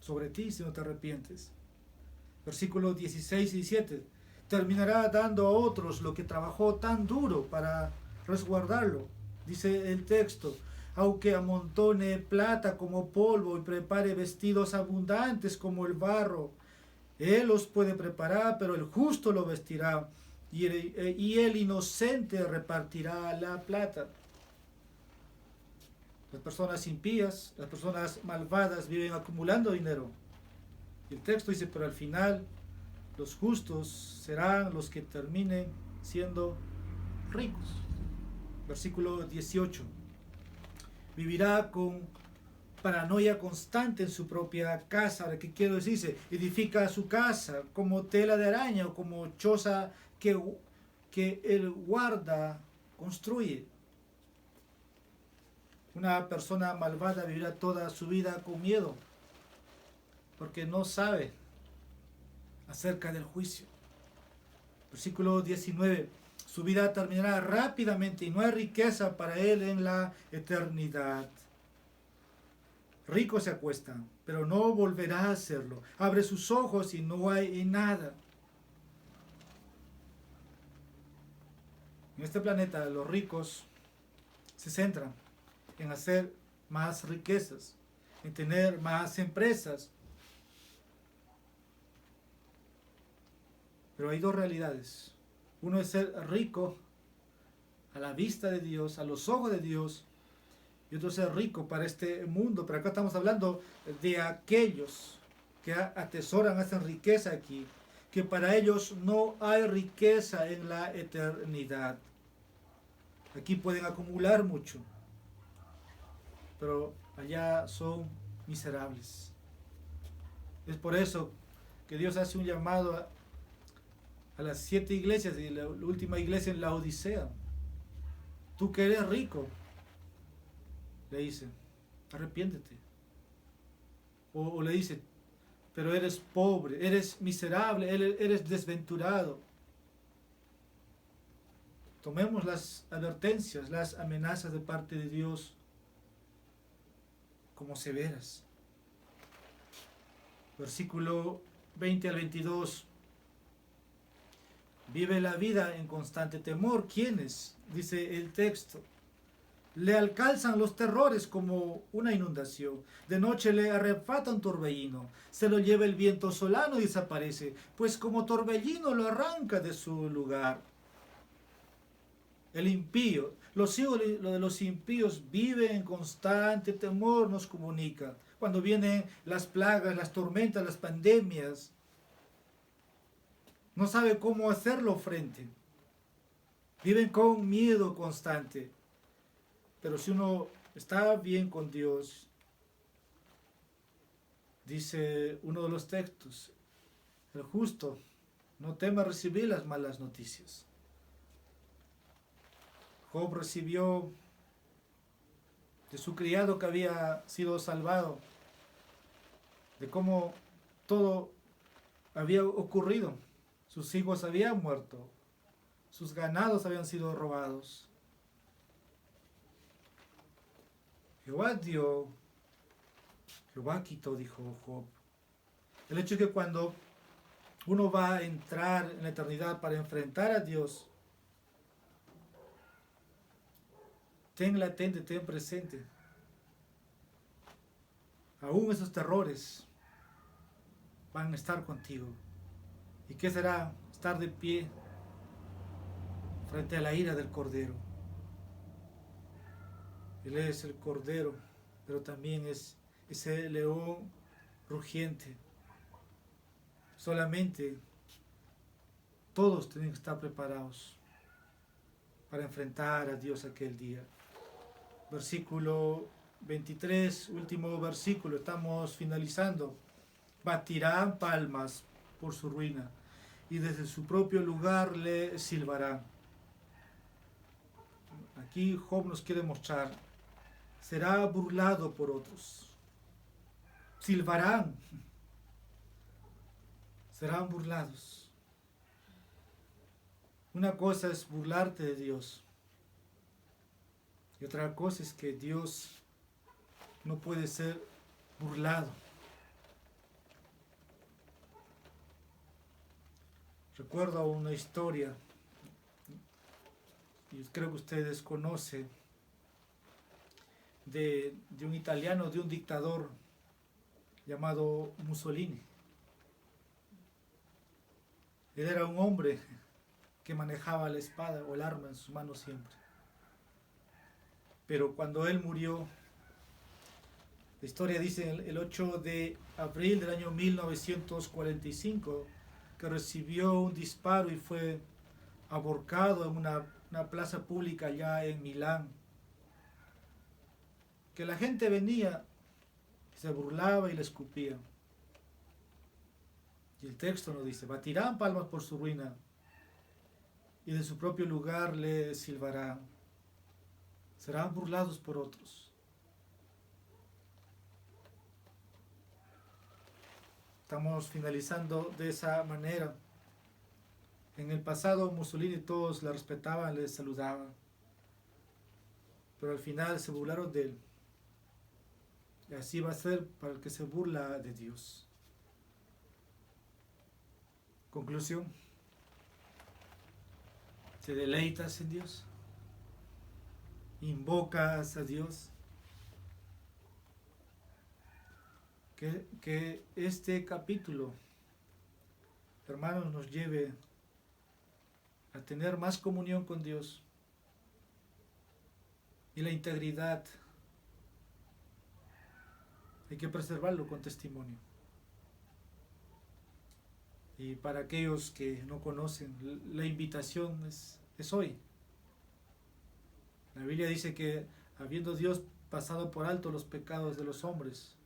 sobre ti si no te arrepientes. Versículos 16 y 17. Terminará dando a otros lo que trabajó tan duro para resguardarlo. Dice el texto, aunque amontone plata como polvo y prepare vestidos abundantes como el barro, él los puede preparar, pero el justo lo vestirá y el inocente repartirá la plata. Las personas impías, las personas malvadas viven acumulando dinero. Y el texto dice, pero al final los justos serán los que terminen siendo ricos. Versículo 18. Vivirá con paranoia constante en su propia casa. Ahora, ¿qué quiero decirse? Edifica su casa como tela de araña o como choza que él guarda, construye. Una persona malvada vivirá toda su vida con miedo porque no sabe acerca del juicio. Versículo 19. Su vida terminará rápidamente y no hay riqueza para él en la eternidad. Rico se acuesta, pero no volverá a hacerlo. Abre sus ojos y no hay nada. En este planeta los ricos se centran en hacer más riquezas, en tener más empresas. Pero hay dos realidades. Uno es ser rico a la vista de Dios, a los ojos de Dios, y otro ser rico para este mundo. Pero acá estamos hablando de aquellos que atesoran, hacen riqueza aquí, que para ellos no hay riqueza en la eternidad. Aquí pueden acumular mucho, pero allá son miserables. Es por eso que Dios hace un llamado a las 7 iglesias y la última iglesia en la Odisea. Tú que eres rico, le dice, arrepiéntete. O le dice, pero eres pobre, eres miserable, eres desventurado. Tomemos las advertencias, las amenazas de parte de Dios como severas. Versículo 20 al 22. Vive la vida en constante temor. ¿Quiénes? Dice el texto. Le alcanzan los terrores como una inundación. De noche le arrebata un torbellino. Se lo lleva el viento solano y desaparece, pues como torbellino lo arranca de su lugar. El impío, los hijos de los impíos viven en constante temor, nos comunica. Cuando vienen las plagas, las tormentas, las pandemias, no sabe cómo hacerlo frente. Viven con miedo constante. Pero si uno está bien con Dios, dice uno de los textos, el justo no teme recibir las malas noticias. Job recibió de su criado que había sido salvado, de cómo todo había ocurrido. Sus hijos habían muerto, sus ganados habían sido robados. Jehová dio, Jehová quitó, dijo Job. El hecho es que cuando uno va a entrar en la eternidad para enfrentar a Dios, ten latente, ten presente. Aún esos terrores van a estar contigo. ¿Y qué será? Estar de pie frente a la ira del Cordero. Él es el Cordero, pero también es ese león rugiente. Solamente todos tienen que estar preparados para enfrentar a Dios aquel día. Versículo 23, último versículo, estamos finalizando. Batirán palmas por su ruina y desde su propio lugar le silbarán. Aquí Job nos quiere mostrar, será burlado por otros, silbarán, serán burlados. Una cosa es burlarte de Dios y otra cosa es que Dios no puede ser burlado. Recuerdo una historia, y creo que ustedes conocen, de un italiano, de un dictador llamado Mussolini. Él era un hombre que manejaba la espada o el arma en sus manos siempre. Pero cuando él murió, La historia dice el 8 de abril del año 1945 que recibió un disparo y fue ahorcado en una plaza pública allá en Milán. Que la gente venía, se burlaba y le escupía. Y el texto nos dice, batirán palmas por su ruina y de su propio lugar le silbarán. Serán burlados por otros. Estamos finalizando de esa manera. En el pasado Mussolini todos la respetaban, le saludaban. Pero al final se burlaron de él. Y así va a ser para el que se burla de Dios. Conclusión. ¿Te deleitas en Dios? ¿Invocas a Dios? Que este capítulo, hermanos, nos lleve a tener más comunión con Dios y la integridad. Hay que preservarlo con testimonio. Y para aquellos que no conocen, la invitación es hoy. La Biblia dice que habiendo Dios pasado por alto los pecados de los hombres,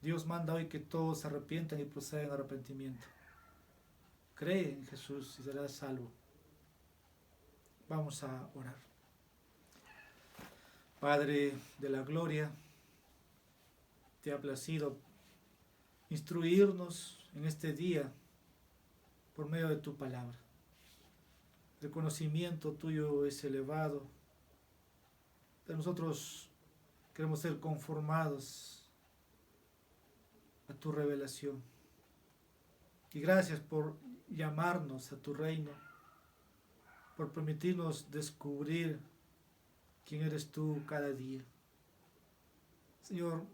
Dios manda hoy que todos se arrepientan y procedan a arrepentimiento. Cree en Jesús y serás salvo. Vamos a orar. Padre de la gloria, te ha placido instruirnos en este día por medio de tu palabra. El conocimiento tuyo es elevado, pero nosotros queremos ser conformados a tu revelación. Y gracias por llamarnos a tu reino, por permitirnos descubrir quién eres tú cada día. Señor,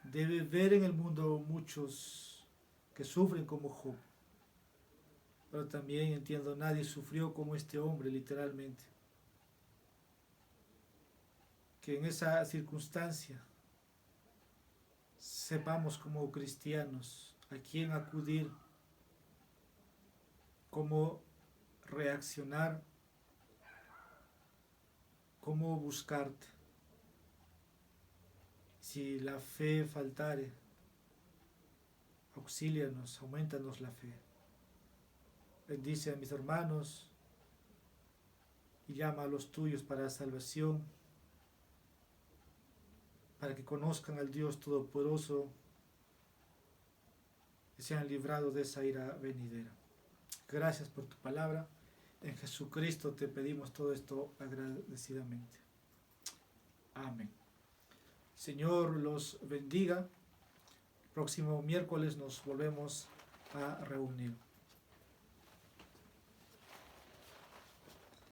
debe ver en el mundo muchos que sufren como Job, pero también entiendo, nadie sufrió como este hombre, literalmente. Que en esa circunstancia sepamos como cristianos a quién acudir, cómo reaccionar, cómo buscarte. Si la fe faltare, auxílianos, aumentanos la fe. Bendice a mis hermanos y llama a los tuyos para la salvación, para que conozcan al Dios Todopoderoso y sean librados de esa ira venidera. Gracias por tu palabra. En Jesucristo te pedimos todo esto agradecidamente. Amén. Señor los bendiga. Próximo miércoles nos volvemos a reunir.